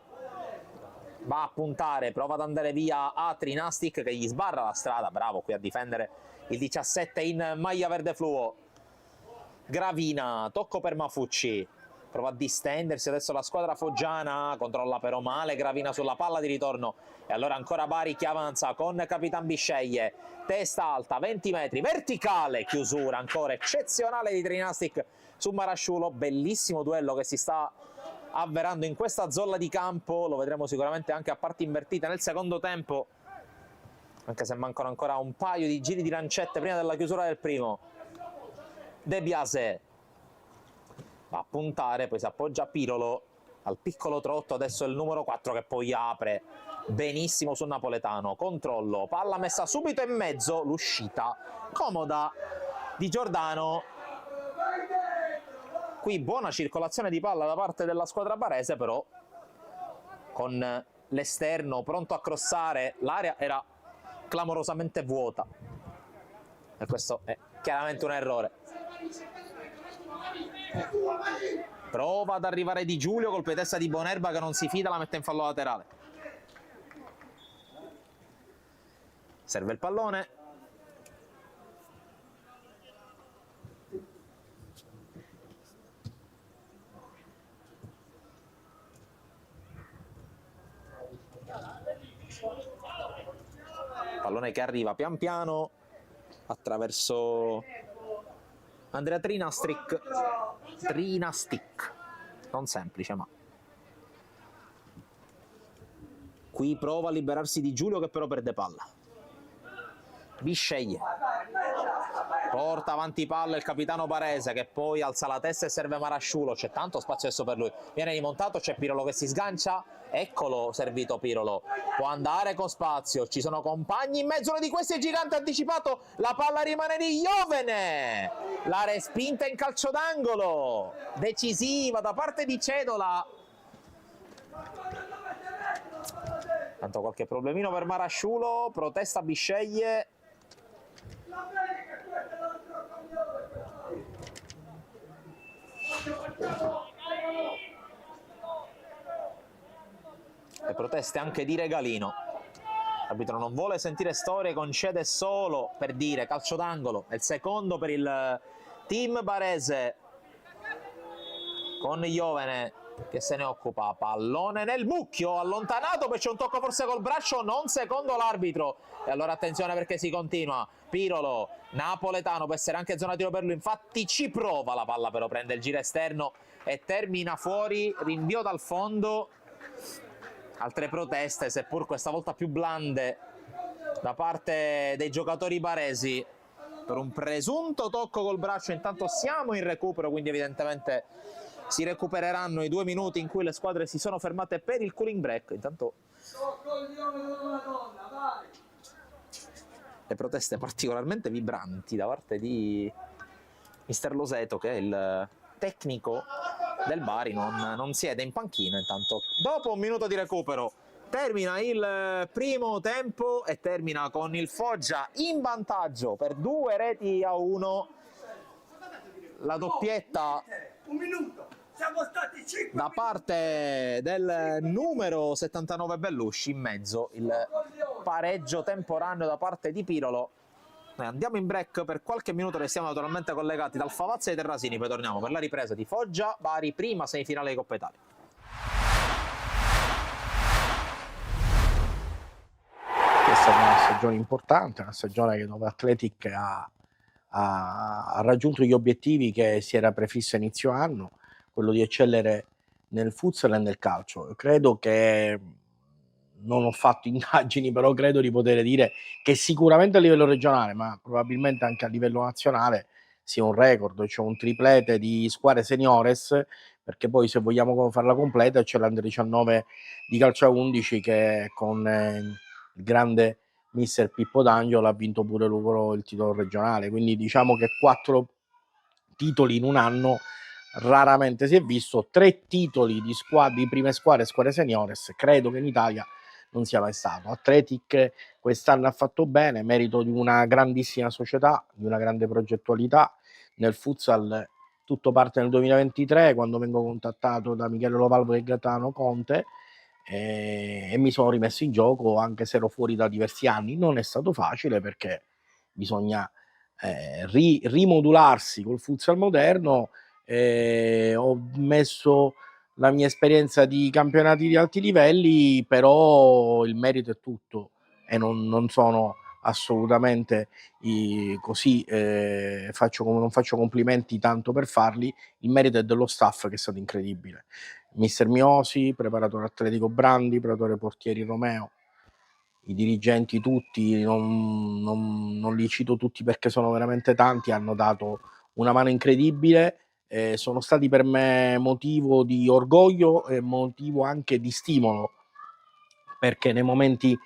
va a puntare, prova ad andare via a Trinastic che gli sbarra la strada, bravo qui a difendere il 17 in maglia verde fluo. Gravina, tocco per Mafucci, prova a distendersi adesso la squadra foggiana, controlla però male Gravina sulla palla di ritorno e allora ancora Bari che avanza con Capitan Bisceglie, testa alta, 20 metri, verticale, chiusura ancora eccezionale di Trinastic su Marasciulo. Bellissimo duello che si sta avverando in questa zolla di campo, lo vedremo sicuramente anche a parti invertite nel secondo tempo, anche se mancano ancora un paio di giri di lancette prima della chiusura del primo. De Biase va a puntare, poi si appoggia Pirolo al piccolo trotto, adesso è il numero 4 che poi apre benissimo sul napoletano, controllo, palla messa subito in mezzo, l'uscita comoda di Giordano. Qui buona circolazione di palla da parte della squadra barese, però con l'esterno pronto a crossare l'area era clamorosamente vuota e questo è chiaramente un errore. Prova ad arrivare Di Giulio, colpo di testa di Bonerba che non si fida, la mette in fallo laterale. Serve il pallone. Pallone che arriva pian piano attraverso Andrea Trinastic, non semplice ma qui prova a liberarsi di Giulio che però perde palla. Bisceglie, porta avanti palla il capitano barese che poi alza la testa e serve Marasciulo, c'è tanto spazio adesso per lui, viene rimontato, c'è Pirolo che si sgancia, eccolo servito Pirolo, può andare con spazio, ci sono compagni in mezzo, uno di questi è Gigante anticipato, la palla rimane di Iovene, la respinta in calcio d'angolo, decisiva da parte di Cedola. Tanto qualche problemino per Marasciulo, protesta Bisceglie. Le proteste anche di Regalino. L'arbitro non vuole sentire storie, concede solo per dire calcio d'angolo. È il secondo per il team barese con Iovene che se ne occupa. Pallone nel mucchio, allontanato, poi c'è un tocco forse col braccio, non secondo l'arbitro. E allora attenzione perché si continua. Pirolo, napoletano, può essere anche zona tiro per lui, infatti ci prova, la palla però prende il giro esterno e termina fuori, rinvio dal fondo. Altre proteste, seppur questa volta più blande, da parte dei giocatori baresi per un presunto tocco col braccio. Intanto siamo in recupero, quindi evidentemente si recupereranno i 2 minuti in cui le squadre si sono fermate per il cooling break. Intanto le proteste particolarmente vibranti da parte di mister Loseto, che è il tecnico del Bari, non siede in panchina. Intanto dopo un minuto di recupero termina il primo tempo e termina con il Foggia in vantaggio per 2-1. La doppietta
Un minuto, siamo stati 5
da parte del numero 79 Bellusci, in mezzo il pareggio temporaneo da parte di Pirolo Noi andiamo in break per qualche minuto, restiamo naturalmente collegati dal Favazza ai Terrasini, poi torniamo per la ripresa di Foggia Bari, prima semifinale di Coppa Italia.
È stata una stagione importante, una stagione dove Athletic ha raggiunto gli obiettivi che si era prefisso a inizio anno, quello di eccellere nel futsal e nel calcio. Credo che, non ho fatto indagini, però credo di poter dire che sicuramente a livello regionale, ma probabilmente anche a livello nazionale, sia un record, c'è un triplete di squadre seniores, perché poi se vogliamo farla completa c'è l'Under 19 di calcio a 11 che con il grande mister Pippo D'Angelo ha vinto pure loro il titolo regionale, quindi diciamo che 4 titoli in un anno raramente si è visto, 3 titoli di prime squadre seniores, credo che in Italia non sia mai stato. Athletic quest'anno ha fatto bene, merito di una grandissima società, di una grande progettualità nel futsal. Tutto parte nel 2023 quando vengo contattato da Michele Lovalvo e Gaetano Conte e mi sono rimesso in gioco, anche se ero fuori da diversi anni. Non è stato facile perché bisogna rimodularsi col futsal moderno. Ho messo la mia esperienza di campionati di alti livelli, però il merito è tutto e non sono assolutamente così, non faccio complimenti tanto per farli. Il merito è dello staff, che è stato incredibile. Mister Miosi, preparatore atletico Brandi, preparatore portieri Romeo, i dirigenti tutti, non li cito tutti perché sono veramente tanti, hanno dato una mano incredibile. Sono stati per me motivo di orgoglio e motivo anche di stimolo, perché nei momenti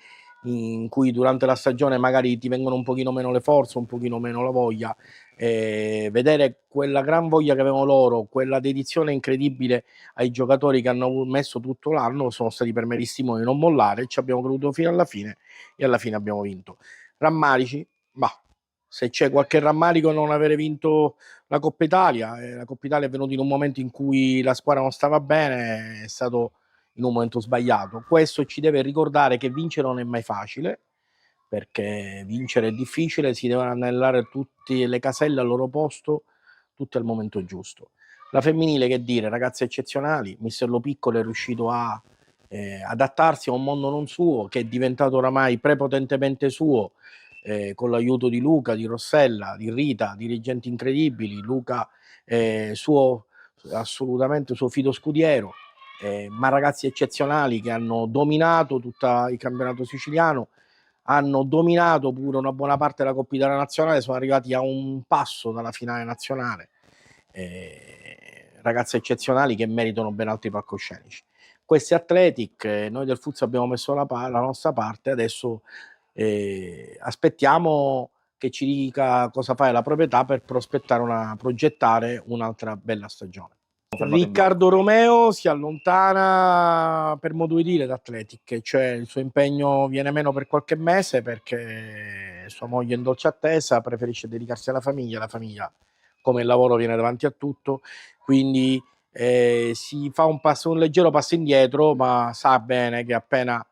in cui durante la stagione magari ti vengono un pochino meno le forze, un pochino meno la voglia, vedere quella gran voglia che avevano loro, quella dedizione incredibile ai giocatori che hanno messo tutto l'anno, sono stati per me di stimolo di non mollare. Ci abbiamo creduto fino alla fine e alla fine abbiamo vinto. Rammarici? Ma se c'è qualche rammarico non avere vinto la Coppa Italia, la Coppa Italia è venuta in un momento in cui la squadra non stava bene, è stato in un momento sbagliato. Questo ci deve ricordare che vincere non è mai facile, perché vincere è difficile, si devono anellare tutte le caselle al loro posto, tutte al momento giusto. La femminile, che dire, ragazze eccezionali. Mister Lo Piccolo è riuscito a adattarsi a un mondo non suo, che è diventato oramai prepotentemente suo, con l'aiuto di Luca, di Rossella, di Rita, dirigenti incredibili. Luca assolutamente suo fido scudiero, ma ragazzi eccezionali che hanno dominato tutto il campionato siciliano, hanno dominato pure una buona parte della Coppa Italia nazionale, sono arrivati a un passo dalla finale nazionale. Ragazzi eccezionali che meritano ben altri palcoscenici. Questi Athletic, noi del futsal abbiamo messo la nostra parte, adesso aspettiamo che ci dica cosa fare la proprietà per progettare un'altra bella stagione. Riccardo Romeo si allontana, per modo di dire, da Athletic, cioè il suo impegno viene meno per qualche mese perché sua moglie è in dolce attesa, preferisce dedicarsi alla famiglia, come il lavoro viene davanti a tutto, quindi si fa un leggero passo indietro, ma sa bene che appena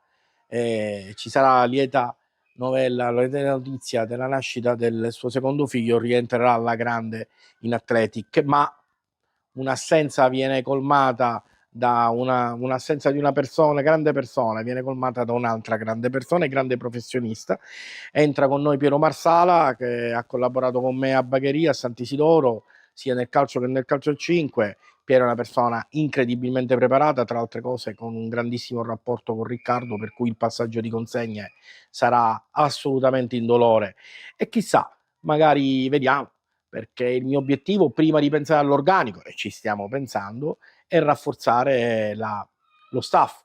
ci sarà la lieta notizia della nascita del suo secondo figlio, rientrerà alla grande in Athletic, ma un'assenza viene colmata da un'assenza di una persona, grande persona, viene colmata da un'altra grande persona e grande professionista. Entra con noi Piero Marsala, che ha collaborato con me a Bagheria, a Sant'Isidoro, sia nel calcio che nel calcio a 5. Piero è una persona incredibilmente preparata, tra altre cose con un grandissimo rapporto con Riccardo, per cui il passaggio di consegne sarà assolutamente indolore. E chissà, magari vediamo, perché il mio obiettivo, prima di pensare all'organico, e ci stiamo pensando, è rafforzare lo staff.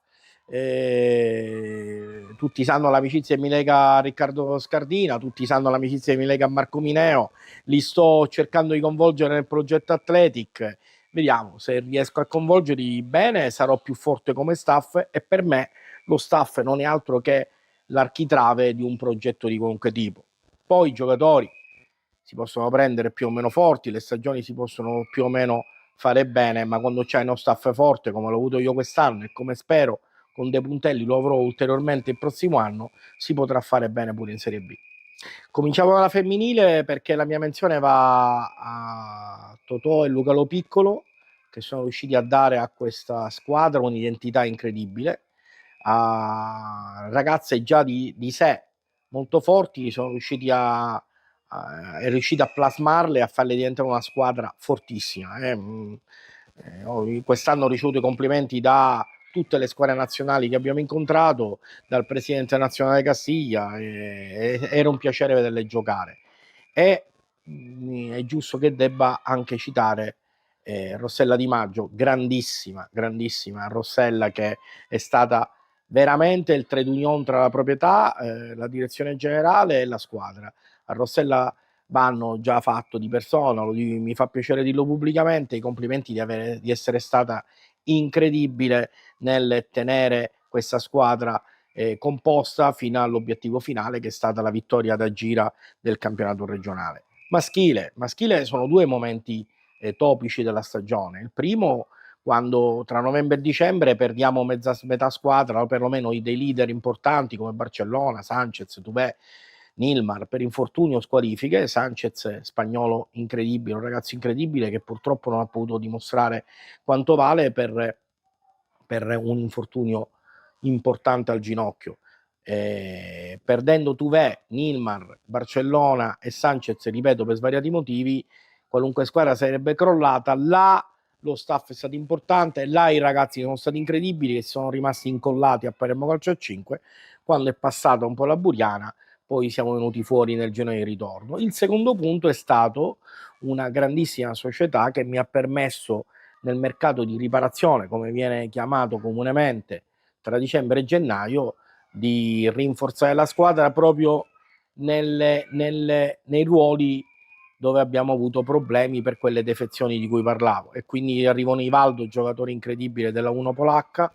Tutti sanno l'amicizia che mi lega a Riccardo Scardina, tutti sanno l'amicizia che mi lega a Marco Mineo, li sto cercando di coinvolgere nel progetto Athletic. Vediamo, se riesco a coinvolgerli bene sarò più forte come staff, e per me lo staff non è altro che l'architrave di un progetto di qualunque tipo. Poi i giocatori si possono prendere più o meno forti, le stagioni si possono più o meno fare bene, ma quando c'hai uno staff forte come l'ho avuto io quest'anno e come spero con De Puntelli lo avrò ulteriormente il prossimo anno, si potrà fare bene pure in Serie B. Cominciamo dalla femminile perché la mia menzione va a Totò e Luca Lo Piccolo, che sono riusciti a dare a questa squadra un'identità incredibile, a ragazze già di sé molto forti, sono riusciti è riuscito a plasmarle e a farle diventare una squadra fortissima. Quest'anno ho ricevuto i complimenti da tutte le squadre nazionali che abbiamo incontrato, dal presidente nazionale Castiglia, era un piacere vederle giocare. E è giusto che debba anche citare Rossella Di Maggio, grandissima, grandissima Rossella, che è stata veramente il trade union tra la proprietà, la direzione generale e la squadra. A Rossella vanno già fatto di persona, mi fa piacere dirlo pubblicamente, i complimenti di essere stata incredibile nel tenere questa squadra composta fino all'obiettivo finale, che è stata la vittoria da gira del campionato regionale. Maschile sono due momenti topici della stagione. Il primo, quando tra novembre e dicembre perdiamo metà squadra, o perlomeno dei leader importanti come Barcellona, Sanchez, Tubè, Nilmar, per infortunio o squalifiche. Sanchez, spagnolo incredibile, un ragazzo incredibile che purtroppo non ha potuto dimostrare quanto vale per un infortunio importante al ginocchio. Perdendo Tuvè, Nilmar, Barcellona e Sanchez, ripeto, per svariati motivi, qualunque squadra sarebbe crollata. Là lo staff è stato importante, là i ragazzi sono stati incredibili, che sono rimasti incollati a Palermo Calcio a 5. Quando è passata un po' la buriana, poi siamo venuti fuori nel girone di ritorno. Il secondo punto è stato una grandissima società che mi ha permesso, nel mercato di riparazione, come viene chiamato comunemente, tra dicembre e gennaio, di rinforzare la squadra proprio nei ruoli dove abbiamo avuto problemi per quelle defezioni di cui parlavo. E quindi arriva Nivaldo, giocatore incredibile della 1 polacca,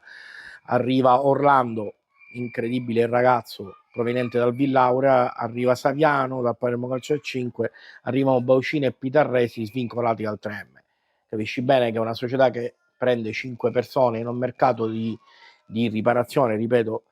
arriva Orlando, incredibile il ragazzo proveniente dal Villaura, arriva Saviano dal Palermo Calcio a 5, arrivano Baucini e Pitarresi svincolati dal 3M. Capisci bene che è una società che prende 5 persone in un mercato di riparazione, ripeto,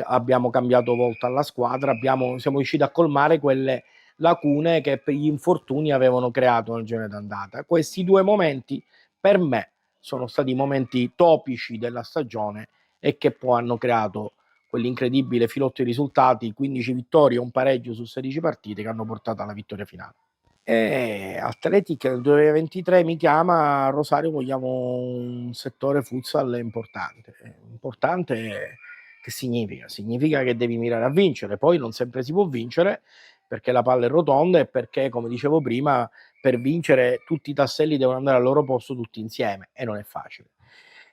abbiamo cambiato volta alla squadra, siamo riusciti a colmare quelle lacune che per gli infortuni avevano creato nel girone d'andata. Questi due momenti per me sono stati momenti topici della stagione e che poi hanno creato quell'incredibile filotto di risultati, 15 vittorie e un pareggio su 16 partite, che hanno portato alla vittoria finale. E Athletic nel 2023 mi chiama: Rosario, vogliamo un settore futsal importante. Importante che significa? Significa che devi mirare a vincere, poi non sempre si può vincere perché la palla è rotonda e perché, come dicevo prima, per vincere tutti i tasselli devono andare al loro posto tutti insieme e non è facile.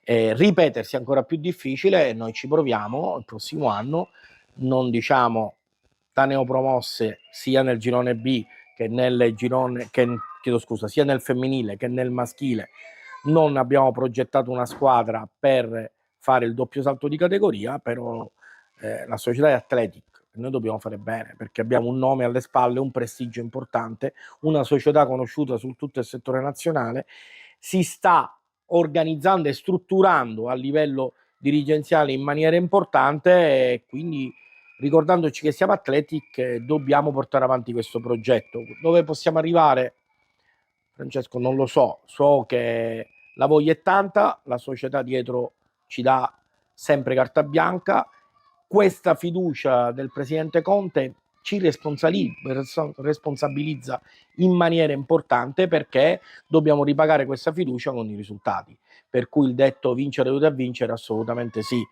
Ripetersi è ancora più difficile e noi ci proviamo il prossimo anno, non diciamo da neopromosse sia nel girone B che nel girone, chiedo scusa, sia nel femminile che nel maschile. Non abbiamo progettato una squadra per fare il doppio salto di categoria, però la società è Athletic, noi dobbiamo fare bene perché abbiamo un nome alle spalle, un prestigio importante, una società conosciuta su tutto il settore nazionale, si sta organizzando e strutturando a livello dirigenziale in maniera importante e quindi, ricordandoci che siamo Athletic, dobbiamo portare avanti questo progetto. Dove possiamo arrivare, Francesco, non lo so che la voglia è tanta, la società dietro ci dà sempre carta bianca, questa fiducia del presidente Conte ci responsabilizza in maniera importante perché dobbiamo ripagare questa fiducia con i risultati, per cui il detto vincere aiuta a vincere assolutamente sì.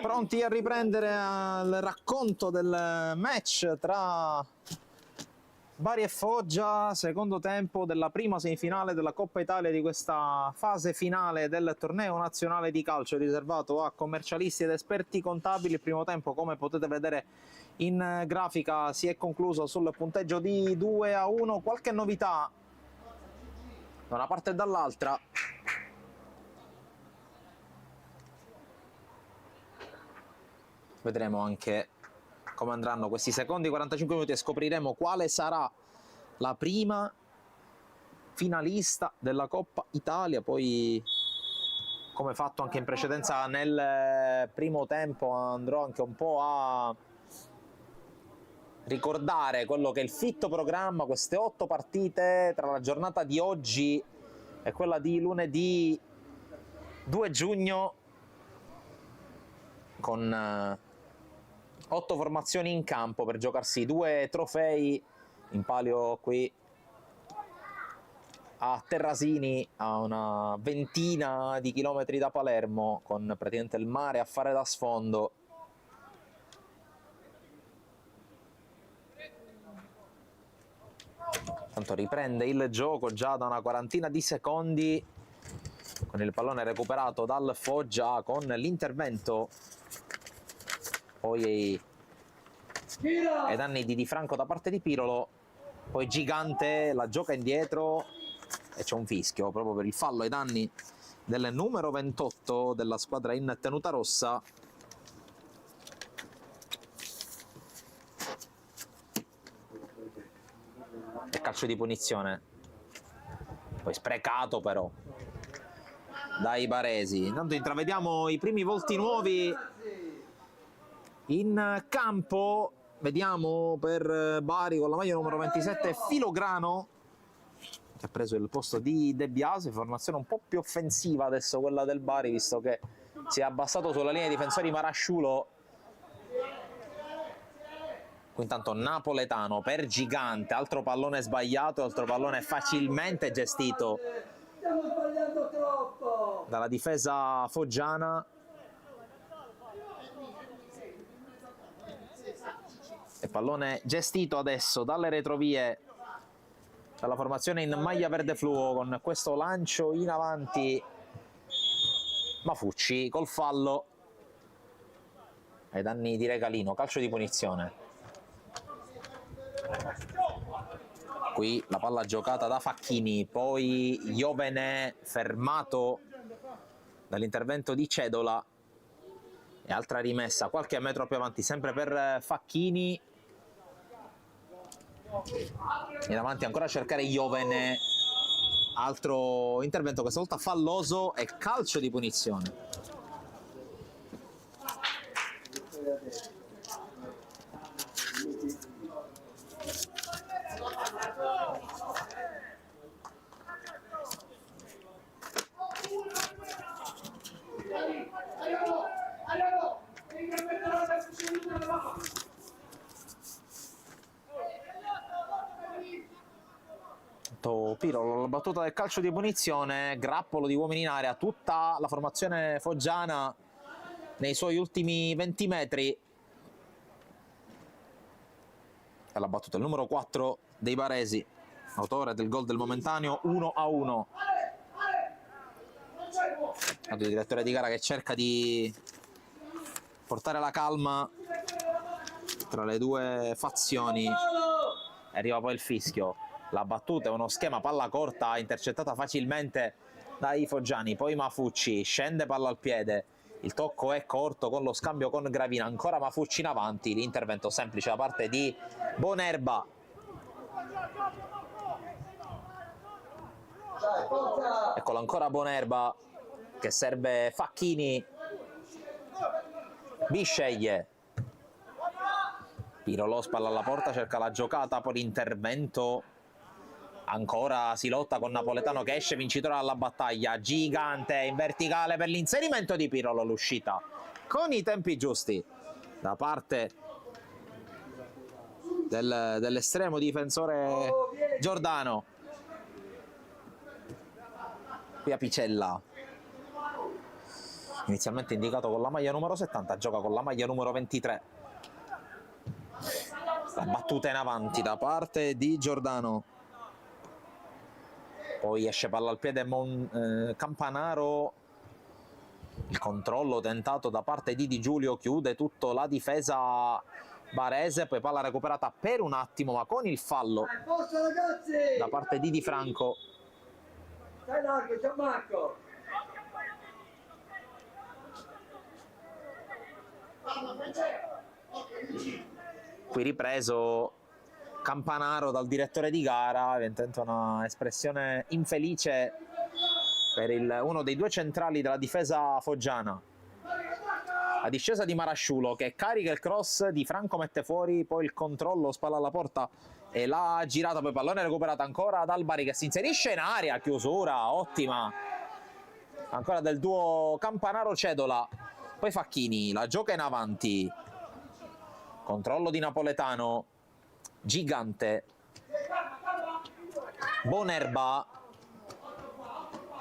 Pronti a riprendere il racconto del match tra Bari e Foggia, secondo tempo della prima semifinale della Coppa Italia di questa fase finale del torneo nazionale di calcio riservato a commercialisti ed esperti contabili. Il primo tempo, come potete vedere in grafica, si è concluso sul punteggio di 2-1. Qualche novità da una parte e dall'altra. Vedremo anche come andranno questi secondi 45 minuti e scopriremo quale sarà la prima finalista della Coppa Italia. Poi, come fatto anche in precedenza nel primo tempo, andrò anche un po' a ricordare quello che è il fitto programma, queste 8 partite tra la giornata di oggi e quella di lunedì 2 giugno, con 8 formazioni in campo per giocarsi 2 trofei in palio qui a Terrasini, a una ventina di chilometri da Palermo, con praticamente il mare a fare da sfondo. Tanto riprende il gioco già da una quarantina di secondi, con il pallone recuperato dal Foggia, con l'intervento poi ai danni di Di Franco da parte di Pirolo. Poi Gigante la gioca indietro e c'è un fischio proprio per il fallo ai danni del numero 28 della squadra in tenuta rossa. E calcio di punizione, poi sprecato però dai baresi. Intanto intravediamo i primi volti nuovi in campo. Vediamo per Bari con la maglia numero 27 Filograno, che ha preso il posto di De Biasi. Formazione un po' più offensiva adesso quella del Bari, visto che si è abbassato sulla linea di difensori Marasciulo. Qui intanto Napoletano per Gigante, altro pallone sbagliato, altro pallone facilmente gestito
Stiamo sbagliando troppo.
dalla difesa foggiana. E pallone gestito adesso dalle retrovie dalla formazione in maglia verde fluo, con questo lancio in avanti Mafucci col fallo ai danni di Regalino. Calcio di punizione. Qui la palla giocata da Facchini, poi Iovene fermato dall'intervento di Cedola e altra rimessa qualche metro più avanti sempre per Facchini. In avanti ancora a cercare Iovene, altro intervento questa volta falloso e calcio di punizione. Pirolo, la battuta del calcio di punizione, grappolo di uomini in area, tutta la formazione foggiana nei suoi ultimi 20 metri. E la battuta il numero 4 dei baresi, autore del gol del momentaneo 1-1. Il direttore di gara che cerca di portare la calma tra le due fazioni. Arriva poi il fischio. La battuta è uno schema palla corta intercettata facilmente dai foggiani, poi Mafucci scende palla al piede, il tocco è corto con lo scambio con Gravina, ancora Mafucci in avanti, l'intervento semplice da parte di Bonerba. Eccolo ancora Bonerba che serve Facchini, Bisceglie, Pirolo spalla alla porta, cerca la giocata, poi l'intervento. Ancora si lotta con Napoletano che esce vincitore dalla battaglia. Gigante in verticale per l'inserimento di Pirolo, l'uscita con i tempi giusti da parte dell'estremo difensore Giordano. Qui a Picella inizialmente indicato con la maglia numero 70, gioca con la maglia numero 23. La battuta in avanti da parte di Giordano, poi esce palla al piede Campanaro, il controllo tentato da parte di Di Giulio, chiude tutto la difesa barese, poi palla recuperata per un attimo ma con il fallo
Forza ragazzi!
da parte di Di Franco.
Stai largo, Gianmarco!
Qui ripreso Campanaro dal direttore di gara, evidentemente una espressione infelice per uno dei due centrali della difesa foggiana. La discesa di Marasciulo che carica il cross, Di Franco mette fuori, poi il controllo, spalla alla porta e la girata, poi pallone recuperato ancora dal Bari che si inserisce in area, chiusura ottima ancora del duo Campanaro-Cedola, poi Facchini, la gioca in avanti, controllo di Napoletano, Gigante, Bonerba,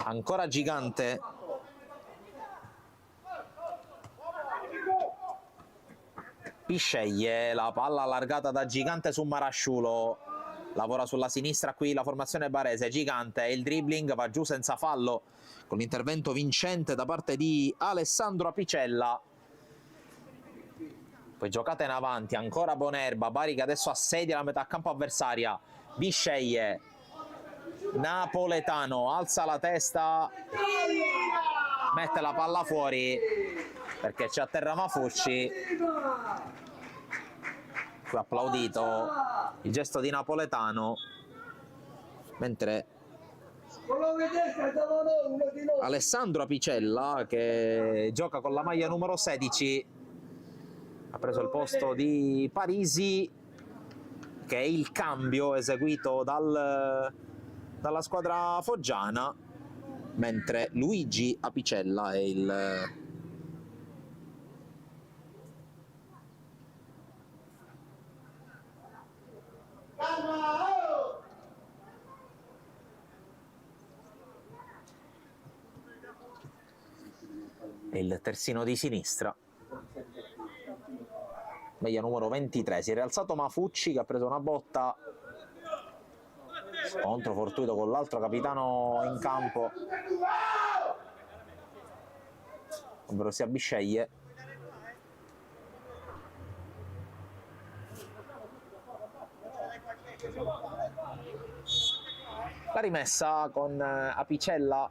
ancora Gigante, Pisceglie, la palla allargata da Gigante su Marasciulo, lavora sulla sinistra qui la formazione barese, Gigante, il dribbling va giù senza fallo con l'intervento vincente da parte di Alessandro Apicella. Poi giocata in avanti, ancora Bonerba, Bari che adesso assedia la metà campo avversaria, Bisceglie, Napoletano, alza la testa, mette la palla fuori perché c'è a terra Mafucci, qui applaudito il gesto di Napoletano, mentre Alessandro Apicella, che gioca con la maglia numero 16, ha preso il posto di Parisi, che è il cambio eseguito dalla squadra foggiana, mentre Luigi Apicella è il terzino di sinistra, maglia numero 23. Si è rialzato Mafucci che ha preso una botta, scontro fortuito con l'altro capitano in campo, ovvero sia Bisceglie. La rimessa con Apicella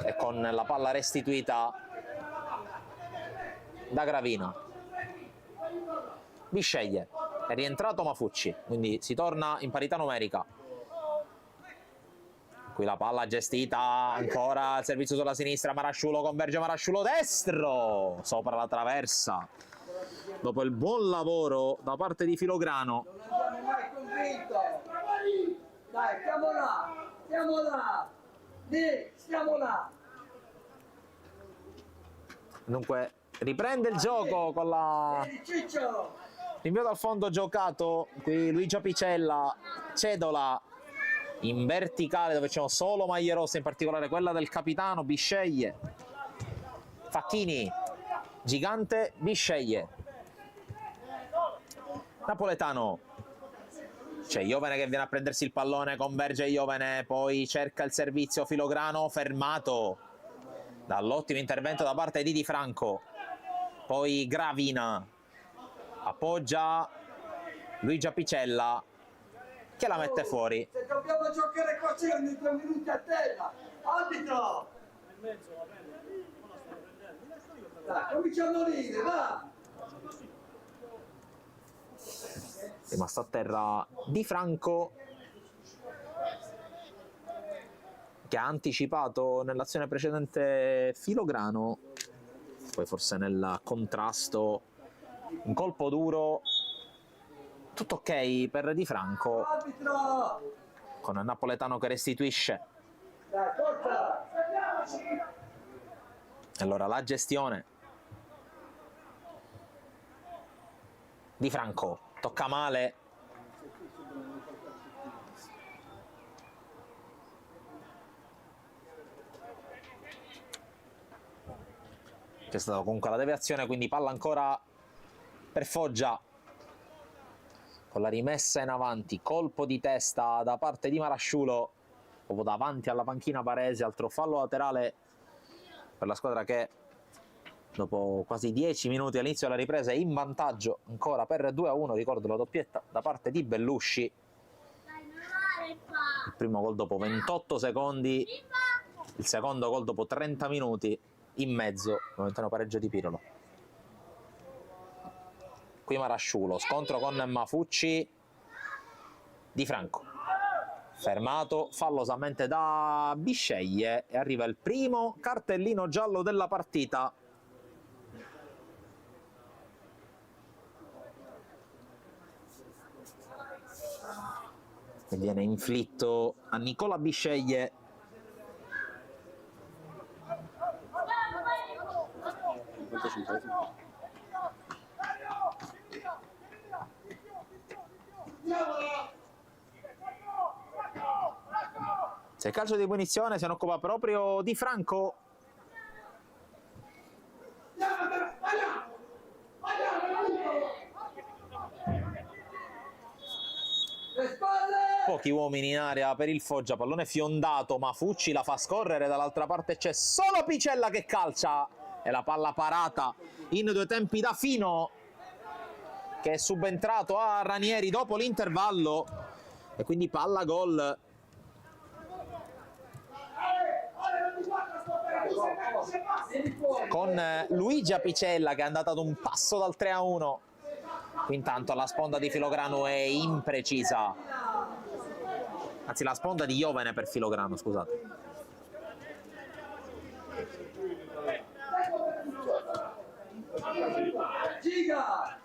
e con la palla restituita da Gravina. Bisceglie, è rientrato Mafucci, quindi si torna in parità numerica. Qui la palla gestita, ancora il servizio sulla sinistra, Marasciulo converge, Marasciulo destro, sopra la traversa, dopo il buon lavoro da parte di Filograno.
Non abbiamo mai convinto! Dai, stiamo là! Stiamo là! Stiamo là!
Dunque riprende il gioco con l'invio dal fondo giocato, qui Luigi Apicella, Cedola in verticale dove c'è solo maglie rosse, in particolare quella del capitano Bisceglie, Facchini, Gigante, Bisceglie, Napoletano, c'è Iovene che viene a prendersi il pallone, converge Iovene, poi cerca il servizio Filograno, fermato dall'ottimo intervento da parte di Di Franco, poi Gravina appoggia Luigi Apicella che la mette fuori.
Se dobbiamo giocare così ogni 2 minuti a terra, arbitro! Dai, cominciamo a ridere, va!
Rimasto a terra Di Franco, che ha anticipato nell'azione precedente Filograno, poi forse nel contrasto un colpo duro. Tutto ok per Di Franco,
Arbitro!
con Napoletano che restituisce.
Dai, forza!
Allora la gestione Di Franco, tocca male, C'è stata comunque la deviazione, quindi palla ancora per Foggia. Con la rimessa in avanti, colpo di testa da parte di Marasciulo, proprio davanti alla panchina barese, altro fallo laterale per la squadra che dopo quasi 10 minuti all'inizio della ripresa è in vantaggio ancora per 2-1, ricordo la doppietta da parte di Bellusci. Il primo gol dopo 28 secondi, il secondo gol dopo 30 minuti in mezzo, momentaneo pareggio di Pirolo. Qui Marasciulo, scontro con Mafucci, Di Franco fermato fallosamente da Bisceglie e arriva il primo cartellino giallo della partita. E viene inflitto a Nicola Bisceglie. Se il calcio di punizione se ne occupa proprio Di Franco. Pochi uomini in area per il Foggia, pallone fiondato, Mafucci la fa scorrere, dall'altra parte c'è solo Picella che calcia e la palla parata in due tempi da Fino, che è subentrato a Ranieri dopo l'intervallo, e quindi palla gol. Con Luigi Apicella che è andato ad un passo dal 3-1. Qui intanto la sponda di Filograno è imprecisa, anzi la sponda di Iovene per Filograno, scusate.
Giga!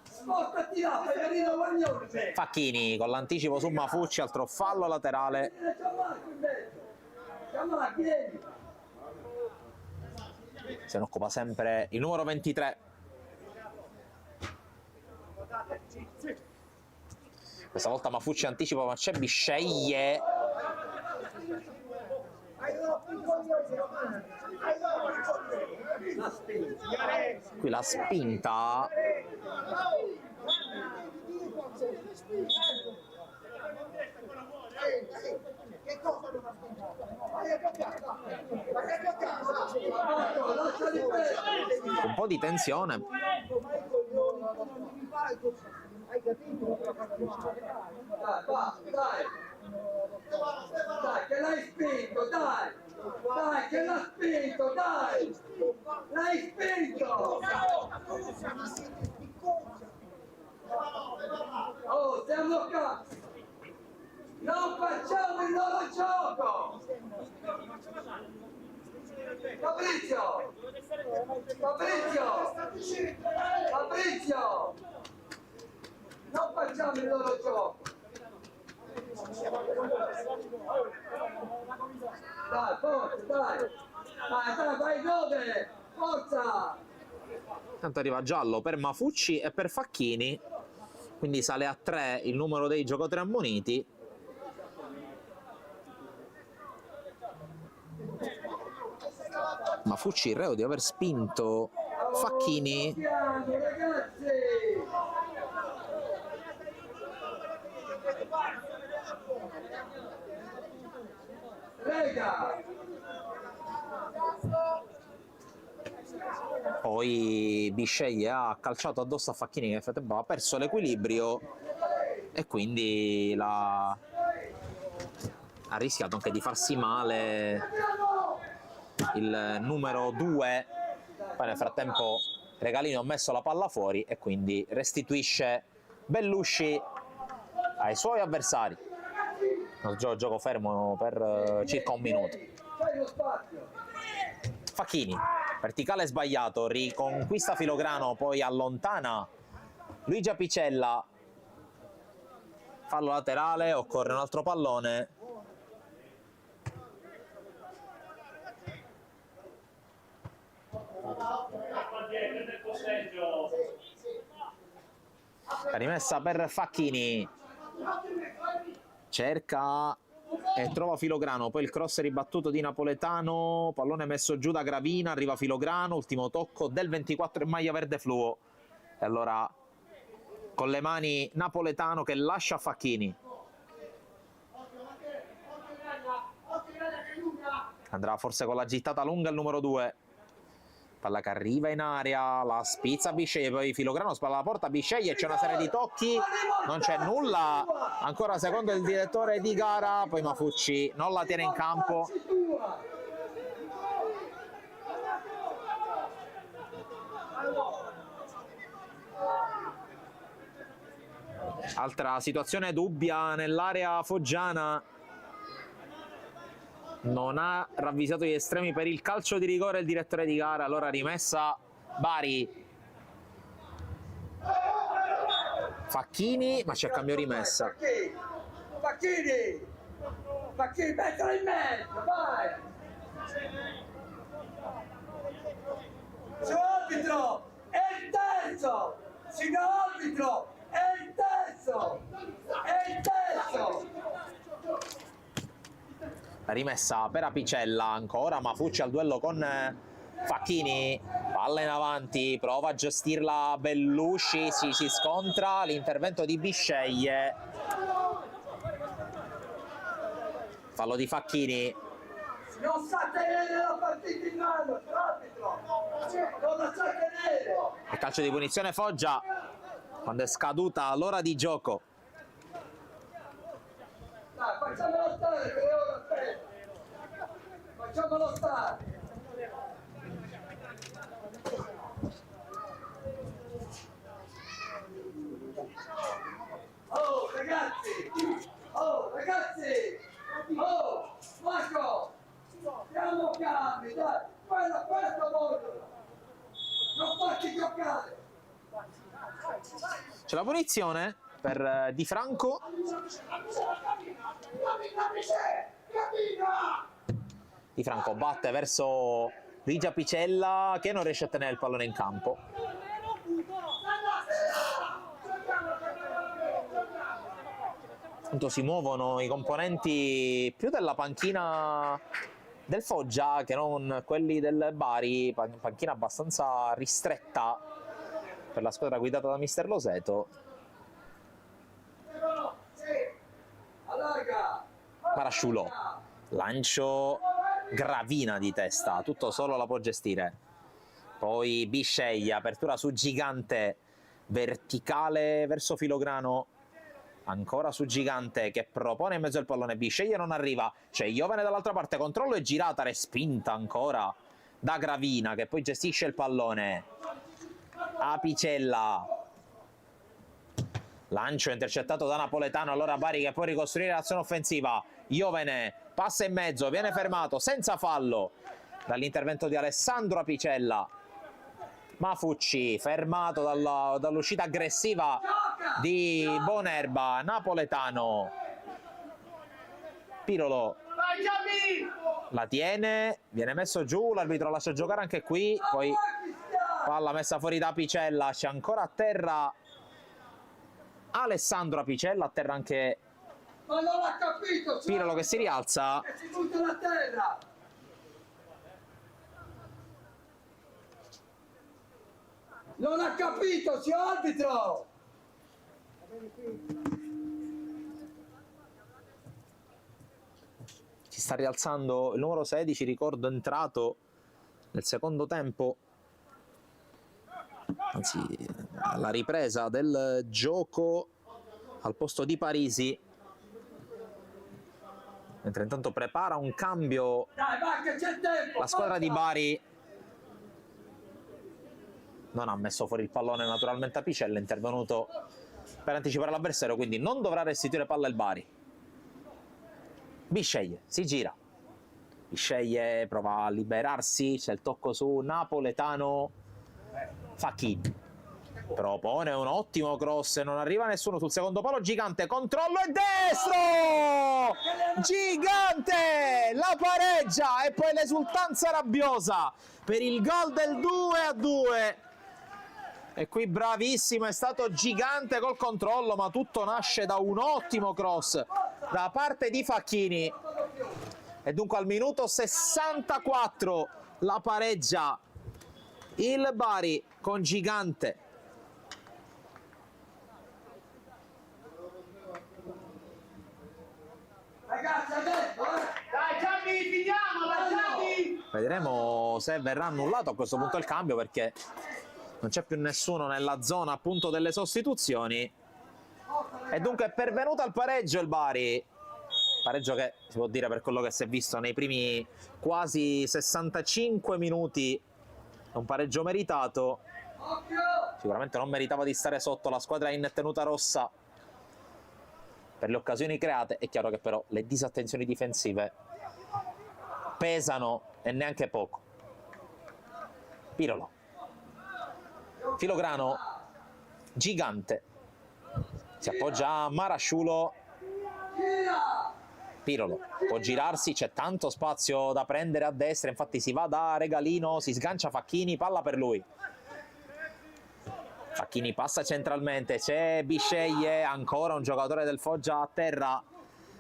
Spostati là, Pagarino Guaglione!
Facchini con l'anticipo su Mafucci, altro fallo laterale. Se ne occupa sempre il numero 23. Questa volta Mafucci anticipa, ma c'è Bisceglie. Qui la spinta. Un po' di tensione.
Hai capito? Dai, che l'hai spinto, dai! Dai, che l'ha spinto, dai! L'hai spinto! Oh, siamo qua! Non facciamo il loro gioco! Fabrizio! Fabrizio! Fabrizio! Non facciamo il loro gioco! Dai, forza, dai! Dai, vai dove? Forza!
Tanto arriva giallo per Mafucci e per Facchini, quindi sale a 3 il numero dei giocatori ammoniti. Mafucci reo di aver spinto Facchini.
Ragazzi! Lega!
Poi Bisceglie ha calciato addosso a Facchini che nel frattempo ha perso l'equilibrio e quindi ha rischiato anche di farsi male il numero 2. Poi nel frattempo Regalino ha messo la palla fuori e quindi restituisce Bellusci ai suoi avversari. Gioco fermo per circa un minuto. Facchini, verticale sbagliato, riconquista Filograno, poi allontana Luigi Apicella. Fallo laterale, occorre un altro pallone. La rimessa per Facchini. Cerca e trova Filograno, poi il cross ribattuto di Napoletano, pallone messo giù da Gravina, arriva Filograno, ultimo tocco del 24 in maglia verde fluo, e allora con le mani Napoletano che lascia Facchini. Andrà forse con la gittata lunga il numero 2, palla che arriva in area, la spizza Bisceglie, poi Filograno spalla la porta, Bisceglie, c'è una serie di tocchi, non c'è nulla, ancora secondo il direttore di gara, poi Mafucci non la tiene in campo. Altra situazione dubbia nell'area foggiana, non ha ravvisato gli estremi per il calcio di rigore il direttore di gara, allora rimessa Bari, Facchini, ma c'è cambio rimessa.
Facchini, mettila in mezzo, vai! Signor arbitro, è il terzo! Signor arbitro, è il terzo! È il terzo!
La rimessa per Apicella, ancora Mafucci al duello con Facchini, palla in avanti, prova a gestirla Bellusci, si scontra, l'intervento di Bisceglie, fallo di Facchini.
Non sa tenere la partita in mano, arbitro! Non la sa tenere!
Il calcio di punizione Foggia, quando è scaduta l'ora di gioco.
Dai, facciamolo stare, che ora aspetta! Facciamolo stare! Oh ragazzi! Oh ragazzi! Oh Marco! Siamo calmi, dai! Questo vogliono! Non farci giocare!
C'è la punizione per Di Franco. Di Franco batte verso Luigi Apicella che non riesce a tenere il pallone in campo. Appunto si muovono i componenti più della panchina del Foggia che non quelli del Bari, panchina abbastanza ristretta per la squadra guidata da mister Loseto. Marasciulo, lancio Gravina di testa, tutto solo la può gestire. Poi Bisceglie, apertura su Gigante, verticale verso Filograno, ancora su Gigante che propone in mezzo al pallone, Bisceglie non arriva, c'è Iovene dall'altra parte, controllo e girata, respinta ancora da Gravina che poi gestisce il pallone. Apicella, lancio intercettato da Napoletano, allora Bari che può ricostruire l'azione offensiva, Iovene passa in mezzo, viene fermato senza fallo dall'intervento di Alessandro Apicella. Mafucci fermato dall'uscita aggressiva di Bonerba. Napoletano, Pirolo la tiene, viene messo giù, l'arbitro lascia giocare anche qui, poi palla messa fuori da Apicella, c'è ancora a terra Alessandro Apicella, a terra anche
Ma non l'ha capito!
Pirolo che si rialza.
E si butta la terra! Non ha capito, signor arbitro!
Si sta rialzando il numero 16, ricordo entrato nel secondo tempo, anzi alla ripresa del gioco al posto di Parisi, mentre intanto prepara un cambio
Dai, va che c'è tempo!
la squadra di Bari. Non ha messo fuori il pallone naturalmente Apicella, è intervenuto per anticipare l'avversario, quindi non dovrà restituire palla il Bari. Bisceglie, si gira, Bisceglie prova a liberarsi, c'è il tocco su Napoletano, Facchini propone un ottimo cross, non arriva nessuno sul secondo palo, Gigante, controllo e destro! Gigante la pareggia e poi l'esultanza rabbiosa per il gol del 2-2. E qui bravissimo è stato Gigante col controllo, ma tutto nasce da un ottimo cross da parte di Facchini. E dunque al minuto 64 la pareggia il Bari con Gigante.
Ragazzi, adesso,
Dai Gianni, finiamo, dai Gianni!
Vedremo se verrà annullato a questo punto il cambio, perché non c'è più nessuno nella zona appunto delle sostituzioni. E dunque è pervenuto al pareggio il Bari. Pareggio che si può dire, per quello che si è visto nei primi quasi 65 minuti, è un pareggio meritato.
occhio!
Sicuramente non meritava di stare sotto la squadra in tenuta rossa per le occasioni create. È chiaro che però le disattenzioni difensive pesano, e neanche poco. Pirolo, Filograno, Gigante, si appoggia a Marasciulo.
Gira!
Pirolo può girarsi, c'è tanto spazio da prendere a destra, infatti si va da Regalino, si sgancia Facchini, palla per lui. Facchini passa centralmente, c'è Bisceglie, ancora un giocatore del Foggia a terra.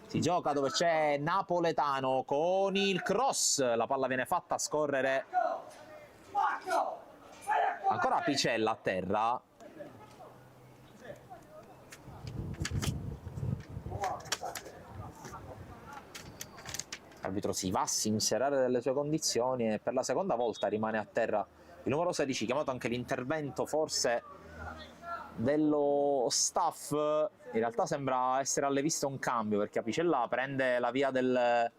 Si gioca dove c'è Napoletano con il cross, la palla viene fatta scorrere.
Marco! Vai a qua!
Ancora Picella a terra. L'arbitro si va a sincerare delle sue condizioni e per la seconda volta rimane a terra il numero 16, chiamato anche l'intervento forse dello staff. In realtà sembra essere alle viste un cambio, perché Apicella prende la via della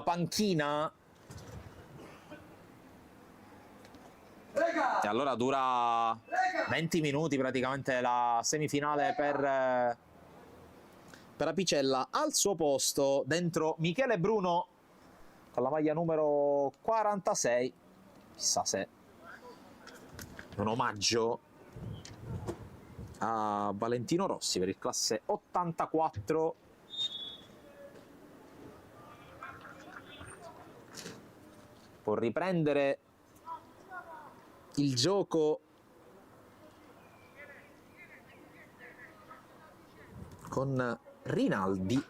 panchina
Lega!
e allora dura 20 minuti praticamente la semifinale per Apicella. Al suo posto dentro Michele Bruno con la maglia numero 46, chissà se un omaggio a Valentino Rossi per il classe 84. Può riprendere il gioco con Rinaldi,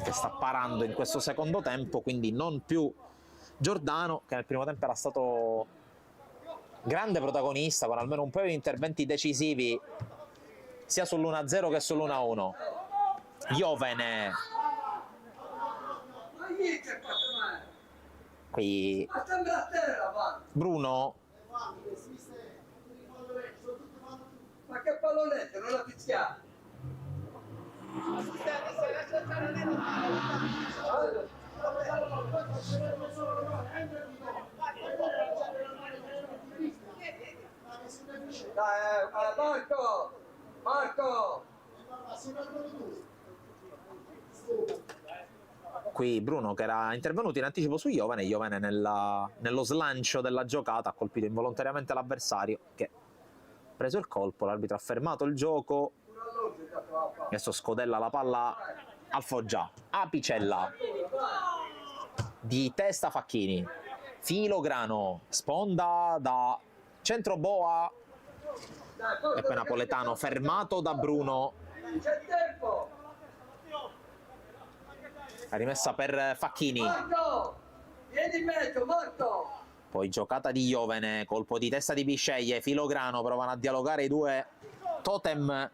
che sta parando in questo secondo tempo, quindi non più Giordano, che nel primo tempo era stato grande protagonista con almeno un paio di interventi decisivi sia sull'1-0 che sull'1-1. Iovene
Ma chi che fa?
qui,
Ma sembra a terra, va!
Bruno
Ma che pallonetto, non la fischiare! Dai, Marco! Marco!
qui Bruno che era intervenuto in anticipo su Iovene. Iovene nello slancio della giocata ha colpito involontariamente l'avversario, che ha preso il colpo. L'arbitro ha fermato il gioco. Adesso scodella la palla al Foggia. Apicella di testa Facchini, Filograno, sponda da centro boa e poi Napoletano fermato da Bruno.
C'è tempo!
La rimessa per Facchini,
Marco! Vieni in mezzo, Marco!
poi giocata di Iovene, colpo di testa di Bisceglie. Filograno, provano a dialogare i due totem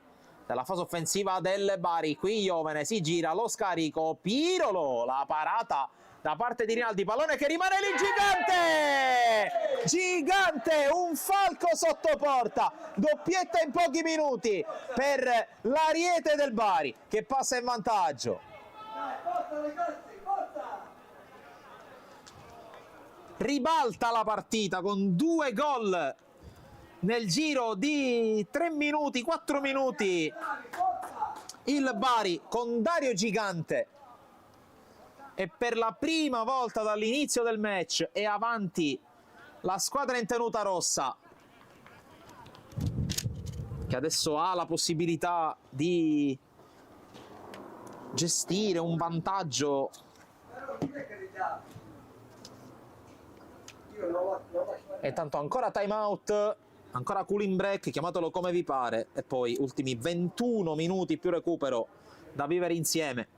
della fase offensiva del Bari. Qui Iovene si gira, lo scarico, Pirolo, la parata da parte di Rinaldi, pallone che rimane lì. Gigante! Gigante, un falco sotto porta, doppietta in pochi minuti per l'Ariete del Bari, che passa in vantaggio.
Dai, forza ragazzi, forza!
Ribalta la partita con 2 gol nel giro di 3 minuti, 4 minuti. Il Bari con Dario Gigante, e per la prima volta dall'inizio del match è avanti la squadra in tenuta rossa, che adesso ha la possibilità di gestire un vantaggio. E tanto ancora time out ancora cooling break, chiamatelo come vi pare, e poi ultimi 21 minuti più recupero da vivere insieme.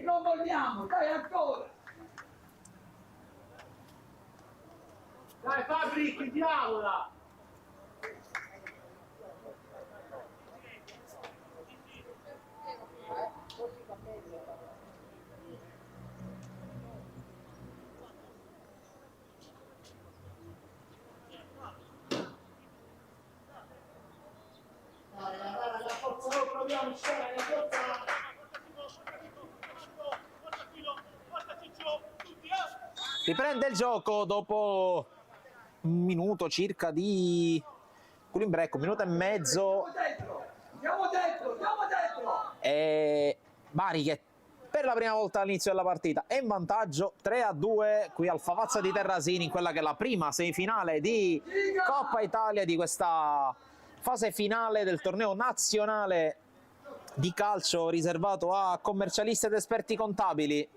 Non vogliamo, dai ancora!
Dai Fabri, chiudiamola! Dai, forza, proviamo, scena, forza!
Riprende il gioco dopo un minuto circa di cooling break, un minuto e mezzo,
Andiamo dentro, andiamo dentro!
e Bari che per la prima volta all'inizio della partita è in vantaggio 3-2 qui al Favazza di Terrasini, in quella che è la prima semifinale di Coppa Italia di questa fase finale del torneo nazionale di calcio riservato a commercialisti ed esperti contabili.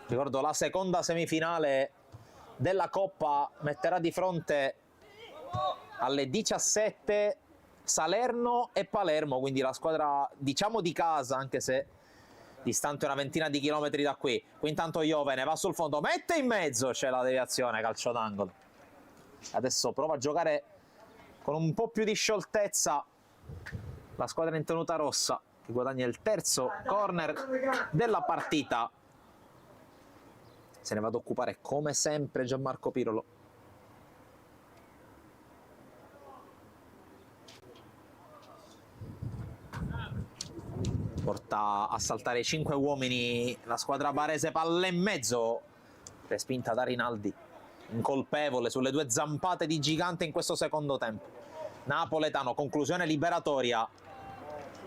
Ricordo, la seconda semifinale della Coppa metterà di fronte alle 17 Salerno e Palermo, quindi la squadra diciamo di casa, anche se distante una ventina di chilometri da qui. Qui intanto Iovene va sul fondo, mette in mezzo, c'è la deviazione, calcio d'angolo. Adesso prova a giocare con un po' più di scioltezza la squadra in tenuta rossa, che guadagna il terzo corner della partita. Se ne va ad occupare come sempre Gianmarco Pirolo. Porta a saltare i 5 uomini la squadra barese, palla in mezzo, respinta da Rinaldi, incolpevole sulle due zampate di Gigante in questo secondo tempo. Napoletano, conclusione liberatoria,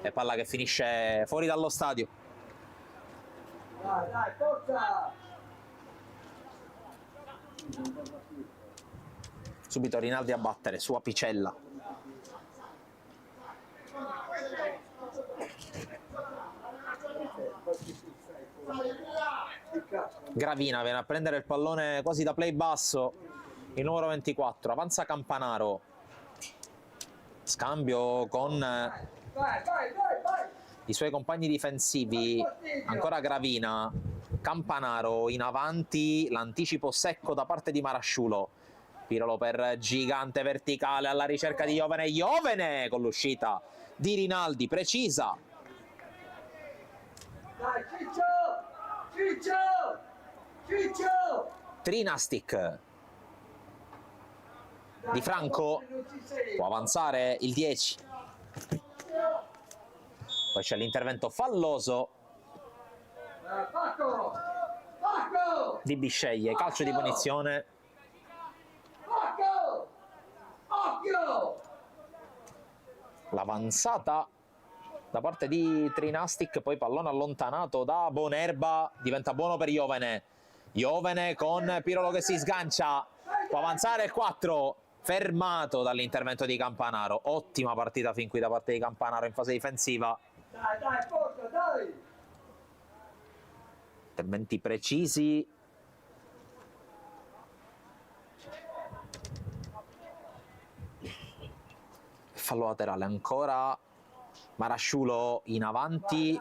e palla che finisce fuori dallo stadio.
Dai, forza!
Subito Rinaldi a battere su Apicella. Gravina viene a prendere il pallone quasi da play basso, il numero 24, avanza Campanaro, scambio con i suoi compagni difensivi, ancora Gravina, Campanaro in avanti, l'anticipo secco da parte di Marasciulo, Pirolo per Gigante verticale alla ricerca di Iovene, Iovene con l'uscita di Rinaldi, precisa.
Dai, Ciccio!
Trinastic Di Franco, può avanzare il 10. Poi c'è l'intervento falloso di Bisceglie, calcio di punizione. L'avanzata da parte di Trinastic, poi pallone allontanato da Bonerba, diventa buono per Iovene. Iovene con Pirolo che si sgancia, può avanzare il 4, fermato dall'intervento di Campanaro. Ottima partita fin qui da parte di Campanaro in fase difensiva.
Dai, forza, dai!
Interventi precisi. Fallo laterale ancora. Marasciulo in avanti,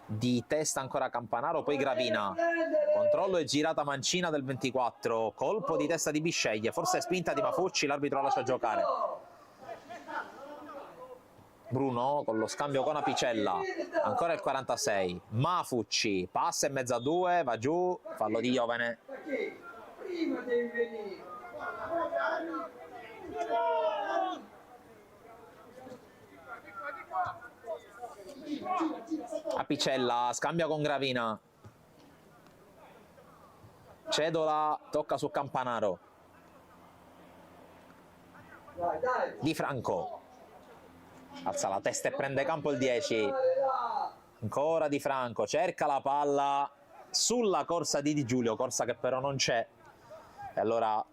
di testa ancora Campanaro, poi Gravina, controllo e girata mancina del 24, colpo di testa di Bisceglie, forse spinta di Mafucci, l'arbitro la lascia giocare. Bruno con lo scambio con Apicella, ancora il 46, Mafucci, passa in mezzo a due, va giù, fallo di Iovene.
Perché prima devi venire.
Apicella scambia con Gravina, Cedola tocca su Campanaro,
Dai, dai.
Di Franco alza la testa e prende campo il 10, ancora Di Franco, cerca la palla sulla corsa di Di Giulio, corsa che però non c'è, e allora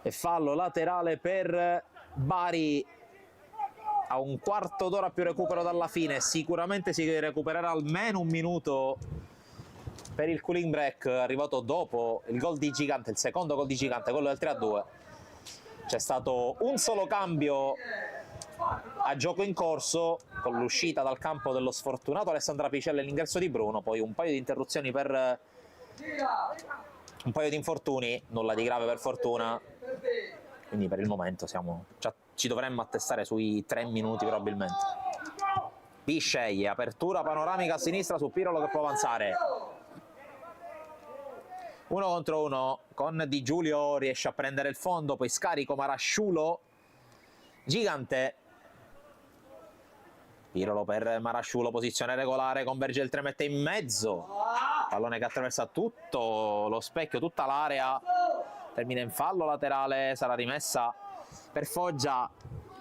è fallo laterale per Bari. A un quarto d'ora più recupero dalla fine, sicuramente si recupererà almeno un minuto per il cooling break arrivato dopo il gol di Gigante, il secondo gol di Gigante, quello del 3-2. C'è stato un solo cambio a gioco in corso con l'uscita dal campo dello sfortunato Alessandro Apicella e l'ingresso di Bruno, poi un paio di interruzioni per un paio di infortuni, nulla di grave per fortuna, quindi per il momento ci dovremmo attestare sui 3 minuti probabilmente. Bisceglie, apertura panoramica a sinistra su Pirolo che può avanzare. 1 contro 1 con Di Giulio, riesce a prendere il fondo, poi scarico Marasciulo, Gigante. Pirolo per Marasciulo, posizione regolare, converge il 3, mette in mezzo. Pallone che attraversa tutto lo specchio, tutta l'area. Termina in fallo laterale, sarà rimessa per Foggia,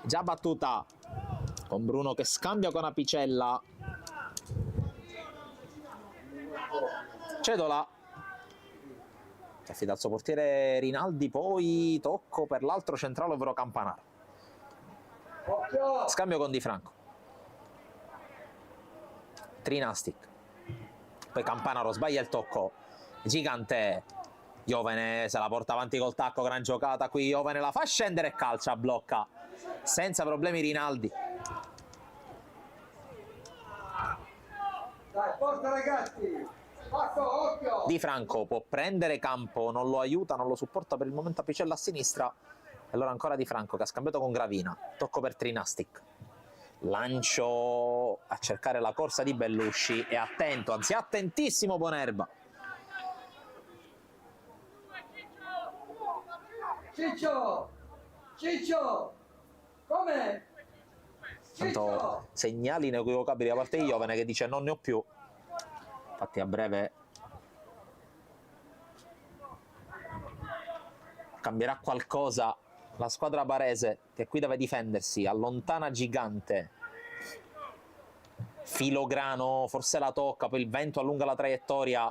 già battuta, con Bruno che scambia con Apicella. Cedola affida al suo portiere Rinaldi, poi tocco per l'altro centrale ovvero Campanaro. Scambio con Di Franco, Trinastic, poi Campanaro sbaglia il tocco, Gigante, Iovene se la porta avanti col tacco, gran giocata qui, Iovene la fa scendere e calcia, blocca senza problemi Rinaldi.
Dai, forza ragazzi, occhio.
Di Franco può prendere campo, non lo aiuta, non lo supporta per il momento Apicella a sinistra, e allora ancora Di Franco che ha scambiato con Gravina, tocco per Trinastic, lancio a cercare la corsa di Bellusci, e attento, anzi attentissimo Bonerba.
Ciccio, com'è?
Tanto segnali inequivocabili da parte di Iovene che dice non ne ho più, infatti a breve cambierà qualcosa la squadra barese che qui deve difendersi, allontana Gigante, Filograno forse la tocca, poi il vento allunga la traiettoria,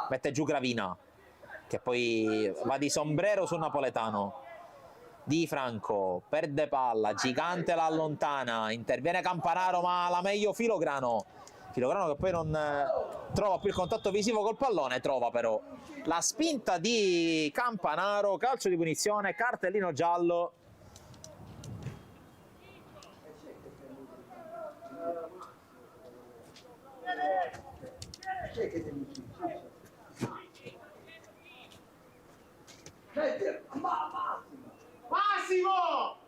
mette giù Gravina che poi va di sombrero sul napoletano. Di Franco perde palla, Gigante la allontana, interviene Campanaro ma la meglio Filograno che poi non trova più il contatto visivo col pallone, trova però la spinta di Campanaro, calcio di punizione, cartellino giallo.
Massimo!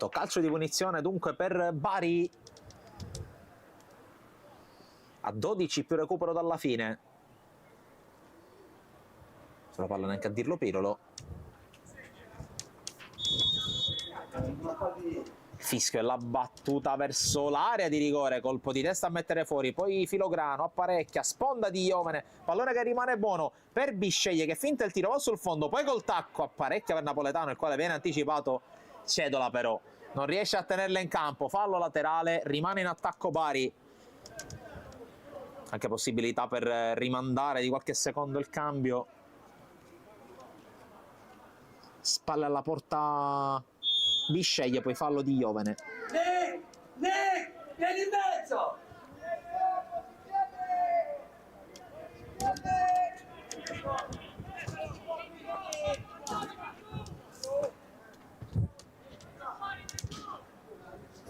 Calcio di punizione dunque per Bari, a 12 più recupero dalla fine. Se la palla neanche a dirlo Pirolo. Fischio e la battuta verso l'area di rigore, colpo di testa a mettere fuori, poi Filograno apparecchia, sponda di Iovene, pallone che rimane buono per Bisceglie che finta il tiro, va sul fondo, poi col tacco apparecchia per Napoletano, il quale viene anticipato. Cedola però non riesce a tenerla in campo, fallo laterale, rimane in attacco Bari, anche possibilità per rimandare di qualche secondo il cambio. Spalle alla porta Bisceglie, poi fallo di Iovene.
Nick, vieni in mezzo.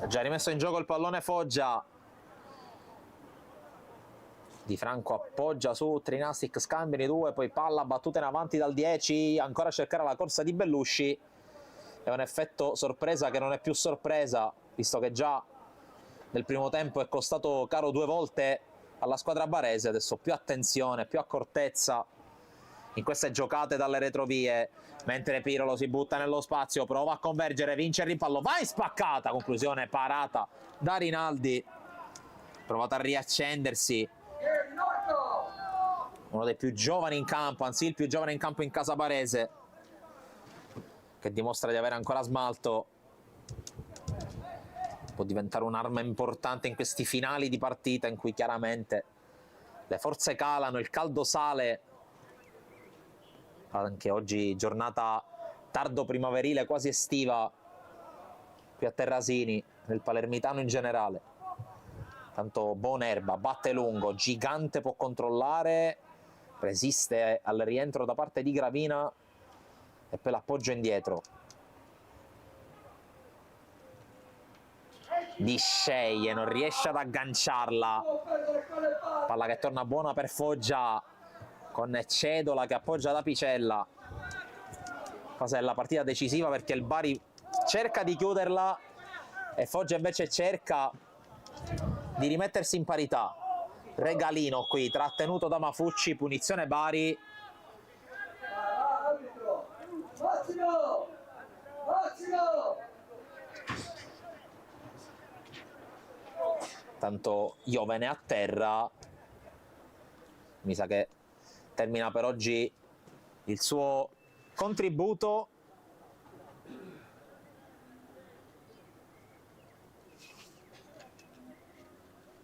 Ha già rimesso in gioco il pallone Foggia. Di Franco appoggia su Trinastic, scambiano i due, poi palla battuta in avanti dal 10, ancora a cercare la corsa di Bellusci. È un effetto sorpresa che non è più sorpresa, visto che già nel primo tempo è costato caro 2 volte alla squadra barese. Adesso più attenzione, più accortezza in queste giocate dalle retrovie, mentre Pirolo si butta nello spazio, prova a convergere, vince il rimpallo, vai spaccata, conclusione parata da Rinaldi, provata a riaccendersi, uno dei più giovani in campo, anzi il più giovane in campo in casa barese, che dimostra di avere ancora smalto. Può diventare un'arma importante in questi finali di partita in cui chiaramente le forze calano, il caldo sale. Anche oggi giornata tardo primaverile, quasi estiva qui a Terrasini, nel palermitano in generale. Tanto Bonerba batte lungo, Gigante può controllare, resiste al rientro da parte di Gravina e poi l'appoggio indietro. Disceglie, non riesce ad agganciarla, palla che torna buona per Foggia con Cedola che appoggia da Picella. Questa è la partita decisiva perché il Bari cerca di chiuderla e Foggia invece cerca di rimettersi in parità. Regalino qui trattenuto da Mafucci, punizione Bari.
Massimo! Massimo!
Tanto Iovene a terra, mi sa che termina per oggi il suo contributo.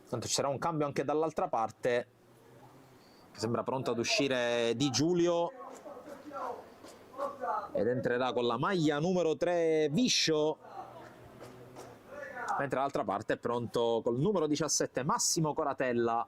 Tanto ci sarà un cambio anche dall'altra parte, sembra pronto ad uscire Di Giulio ed entrerà con la maglia numero 3 Viscio, mentre dall'altra parte è pronto col numero 17 Massimo Coratella.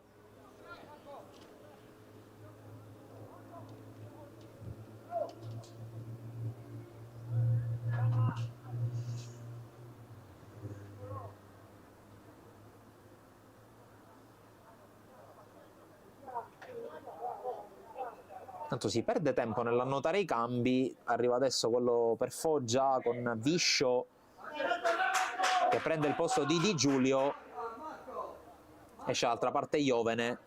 Tanto si perde tempo nell'annotare i cambi, arriva adesso quello per Foggia con Viscio che prende il posto di Di Giulio, esce dall'altra parte Iovene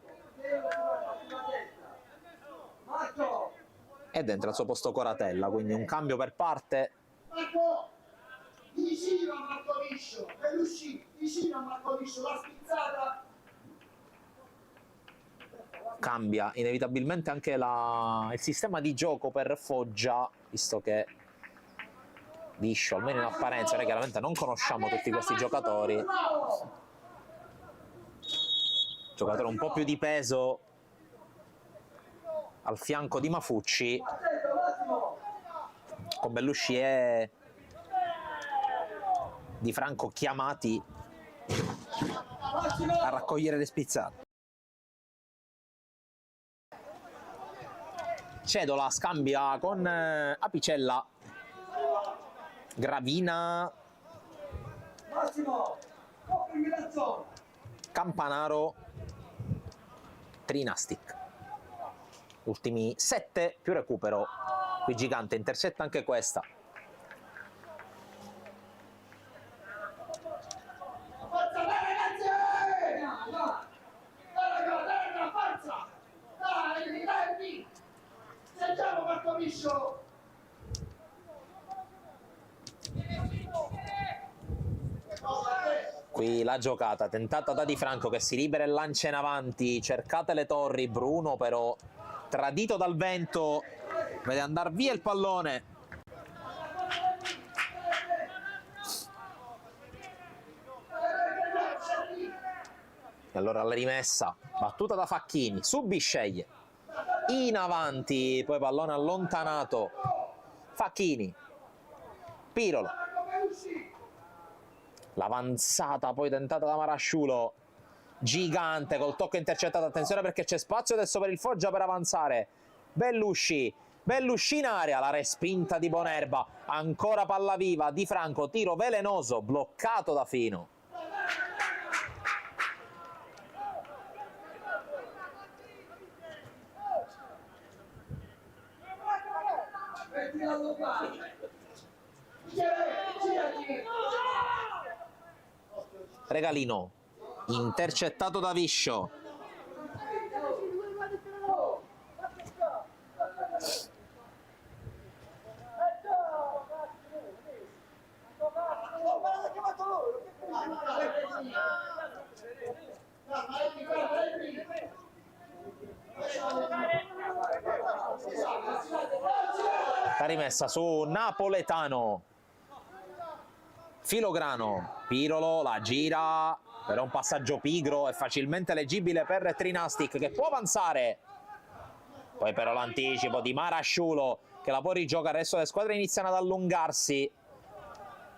ed entra al suo posto Coratella, quindi un cambio per parte.
Marco, vicino a Marco Viscio, Bellusci, vicino a Marco Viscio, la spizzata.
Cambia inevitabilmente anche il sistema di gioco per Foggia, visto che Viscio, almeno in apparenza, noi chiaramente non conosciamo tutti questi giocatori, giocatore un po' più di peso al fianco di Mafucci, con Bellusci e Di Franco chiamati a raccogliere le spizzate. Cedola scambia con Apicella, Gravina, Campanaro, Trinastic. Ultimi 7 più recupero. Qui Gigante intercetta anche questa.
Forza, dai ragazzi! Dai, forza! Dai! Sentiamo Marco Viscio!
Qui la giocata tentata da Di Franco che si libera e lancia in avanti, cercate le torri, Bruno però tradito dal vento, vede andare via il pallone. E allora la rimessa, battuta da Facchini, su Bisceglie, in avanti, poi pallone allontanato, Facchini, Pirolo, l'avanzata poi tentata da Marasciulo, Gigante col tocco intercettato, attenzione perché c'è spazio adesso per il Foggia per avanzare, Bellusci in area, la respinta di Bonerba, ancora palla viva, Di Franco, tiro velenoso, bloccato da Fino.
metti la locale.
Regalino intercettato da Viscio. La rimessa su Napoletano. Filograno, Pirolo la gira, però un passaggio pigro e facilmente leggibile per Trinastic che può avanzare. Poi però l'anticipo di Marasciulo che la può rigiocare, adesso le squadre iniziano ad allungarsi.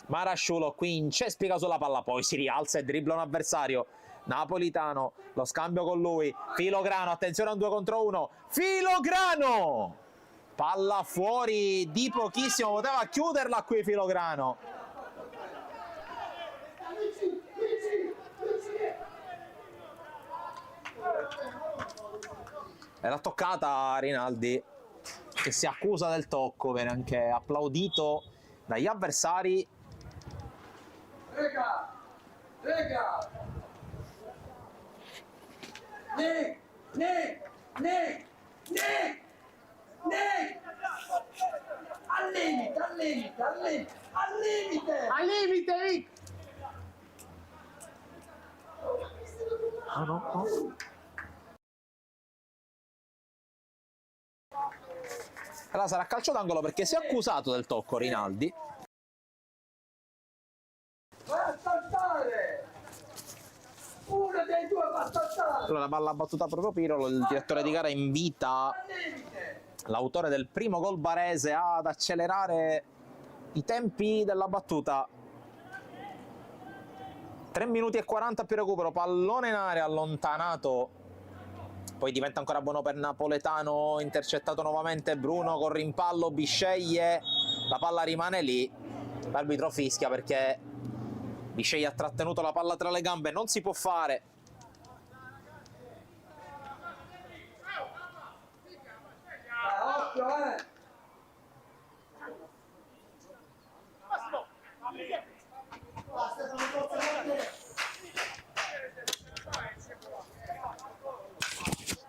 Marasciulo qui incespica sulla palla, poi si rialza e dribbla un avversario. Napolitano, lo scambio con lui, Filograno, attenzione a un 2 contro 1, Filograno! Palla fuori di pochissimo, poteva chiuderla qui Filograno. Era toccata Rinaldi, che si accusa del tocco, viene anche applaudito dagli avversari.
Rega! Nick! Al limite!
Ah no. Allora sarà calcio d'angolo perché si è accusato del tocco Rinaldi.
Vai a saltare! Uno dei due va a saltare!
Allora la palla battuta proprio Pirolo, il direttore di gara invita
Al limite!
l'autore del primo gol barese ad accelerare i tempi della battuta. 3 minuti e 40 più recupero, pallone in area allontanato, poi diventa ancora buono per Napoletano, intercettato nuovamente Bruno con rimpallo, Bisceglie, la palla rimane lì, l'arbitro fischia perché Bisceglie ha trattenuto la palla tra le gambe, non si può fare.
Occhio,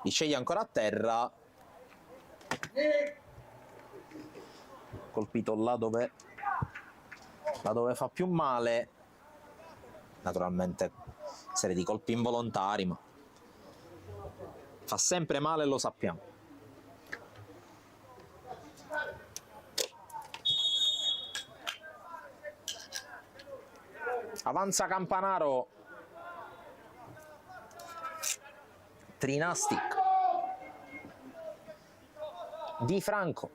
Bisceglie ancora a terra, colpito là dove fa più male, naturalmente serie di colpi involontari, ma fa sempre male, lo sappiamo. Avanza Campanaro, Trinastic, Di Franco,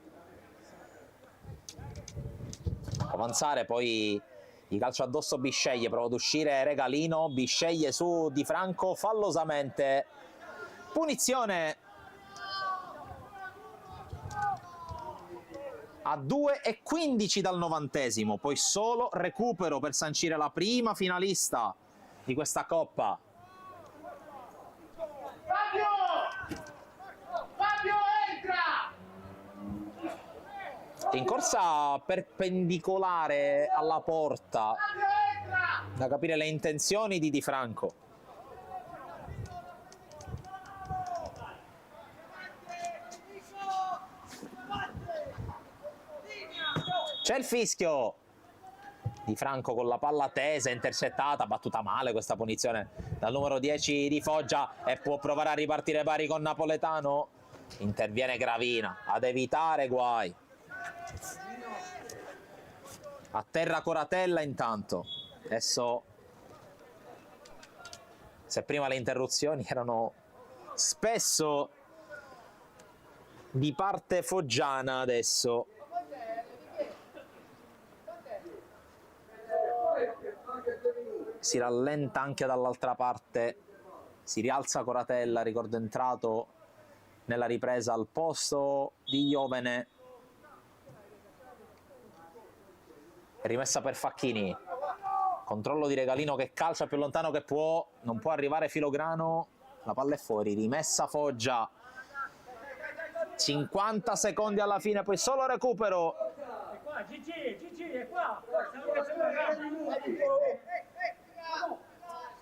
può avanzare, poi gli calcio addosso Bisceglie, prova ad uscire Regalino, Bisceglie su Di Franco, fallosamente, punizione a 2:15 dal 90°, poi solo recupero per sancire la prima finalista di questa Coppa.
Fabio entra!
In corsa perpendicolare alla porta, da capire le intenzioni di Di Franco. C'è il fischio. Di Franco con la palla tesa, intercettata, battuta male questa punizione dal numero 10 di Foggia e può provare a ripartire pari con Napoletano. Interviene Gravina ad evitare guai. A terra Coratella intanto. Adesso, se prima le interruzioni erano spesso di parte foggiana, adesso si rallenta anche dall'altra parte, si rialza Coratella, ricordo entrato nella ripresa al posto di Iovene. Rimessa per Facchini, controllo di Regalino che calcia più lontano che può, non può arrivare Filograno, la palla è fuori, rimessa Foggia, 50 secondi alla fine, poi solo recupero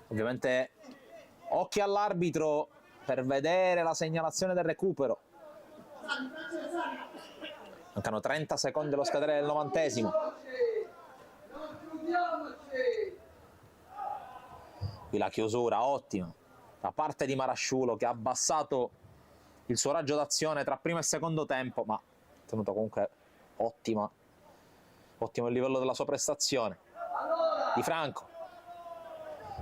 Ovviamente occhi all'arbitro per vedere la segnalazione del recupero. Mancano 30 secondi allo scadere del 90°.
Non chiudiamoci!
Qui la chiusura ottima da parte di Marasciulo, che ha abbassato il suo raggio d'azione tra primo e secondo tempo, ma ha tenuto comunque ottimo il livello della sua prestazione. Di Franco,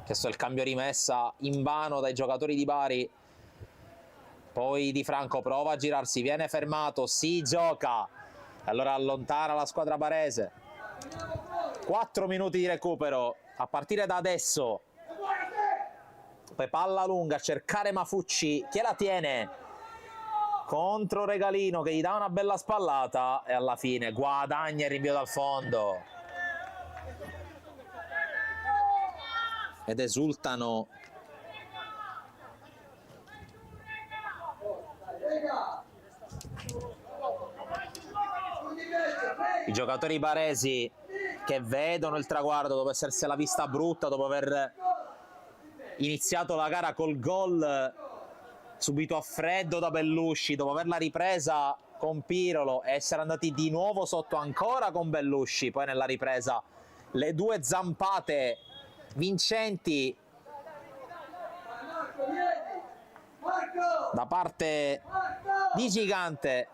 chiesto il cambio rimessa invano dai giocatori di Bari. Poi Di Franco prova a girarsi, viene fermato, si gioca, allora allontana la squadra barese. 4 minuti di recupero a partire da adesso. Poi palla lunga a cercare Mafucci, che la tiene contro Regalino, che gli dà una bella spallata e alla fine guadagna il rinvio dal fondo. Ed esultano i giocatori baresi, che vedono il traguardo dopo essersela vista brutta, dopo aver iniziato la gara col gol subito a freddo da Bellusci, dopo averla ripresa con Pirolo e essere andati di nuovo sotto ancora con Bellusci. Poi nella ripresa le due zampate vincenti da parte di Gigante,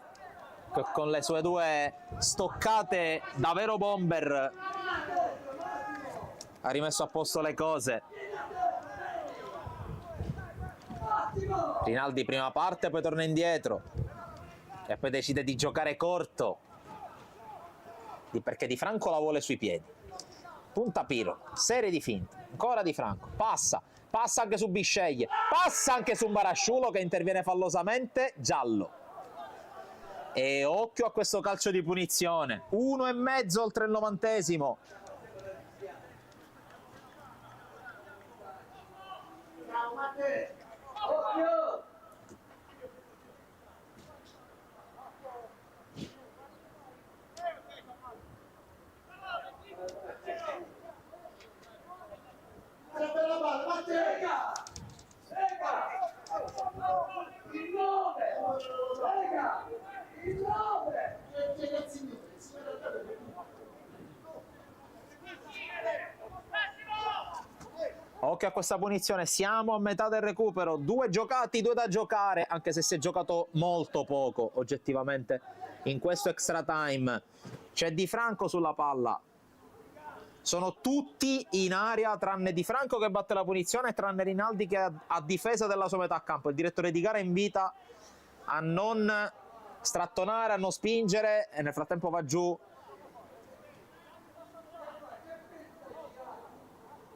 che con le sue due stoccate da vero bomber ha rimesso a posto le cose. Rinaldi prima parte, poi torna indietro e poi decide di giocare corto, perché Di Franco la vuole sui piedi. Punta Piro, serie di finte, ancora Di Franco, passa anche su Bisceglie, passa anche su Marasciulo, che interviene fallosamente, giallo. E occhio a questo calcio di punizione, 1,5 oltre il 90°.
Occhio!
la palla, Matteo!
Il 9! Lega! Il 9!
Occhio a questa punizione, siamo a metà del recupero, 2 giocati, 2 da giocare, anche se si è giocato molto poco oggettivamente in questo extra time. C'è Di Franco sulla palla, sono tutti in area tranne Di Franco che batte la punizione e tranne Rinaldi che è a difesa della sua metà campo. Il direttore di gara invita a non strattonare, a non spingere, e nel frattempo va giù,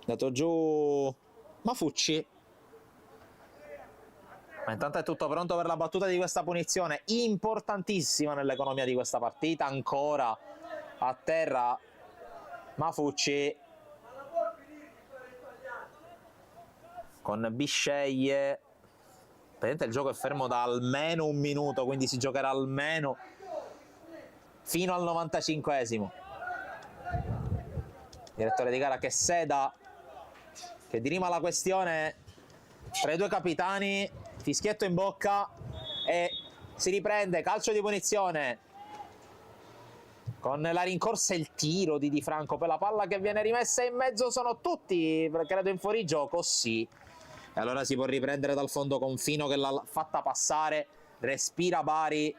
dato giù Mafucci. Ma intanto è tutto pronto per la battuta di questa punizione importantissima nell'economia di questa partita. Ancora a terra Mafucci con Bisceglie. Praticamente il gioco è fermo da almeno 1 minuto, quindi si giocherà almeno fino al 95°. Direttore di gara che seda, che dirima la questione tra i due capitani, fischietto in bocca e si riprende, calcio di punizione con la rincorsa e il tiro di Di Franco per la palla che viene rimessa in mezzo. Sono tutti, credo, in fuorigioco, sì, e allora si può riprendere dal fondo con Fino che l'ha fatta passare. Respira Bari,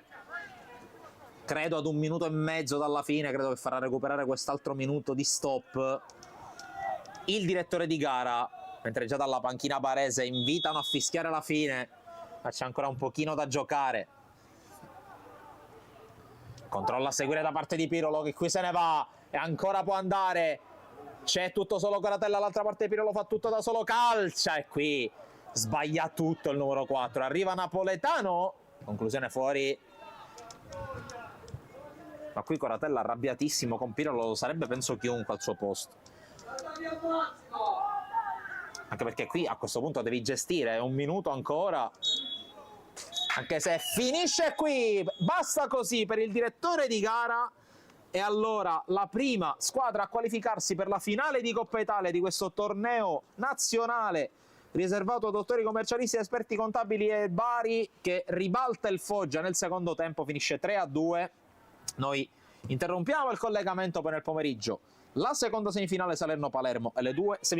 credo ad 1,5 minuti dalla fine, credo che farà recuperare quest'altro minuto di stop il direttore di gara, mentre già dalla panchina barese invitano a fischiare la fine, ma c'è ancora un pochino da giocare. Controlla a seguire da parte di Pirolo, che qui se ne va e ancora può andare. C'è tutto solo Coratella, all'altra parte Pirolo fa tutto da solo, calcia e qui sbaglia tutto il numero 4. Arriva Napoletano, conclusione fuori. Ma qui Coratella arrabbiatissimo con Pirolo, lo sarebbe penso chiunque al suo posto. Anche perché qui a questo punto devi gestire, è 1 minuto ancora. Anche se finisce qui, basta così per il direttore di gara, E allora la prima squadra a qualificarsi per la finale di Coppa Italia di questo torneo nazionale riservato a dottori commercialisti, esperti contabili e Bari, che ribalta il Foggia nel secondo tempo, finisce 3-2. Noi interrompiamo il collegamento per nel pomeriggio la seconda semifinale Salerno-Palermo e le due semifinali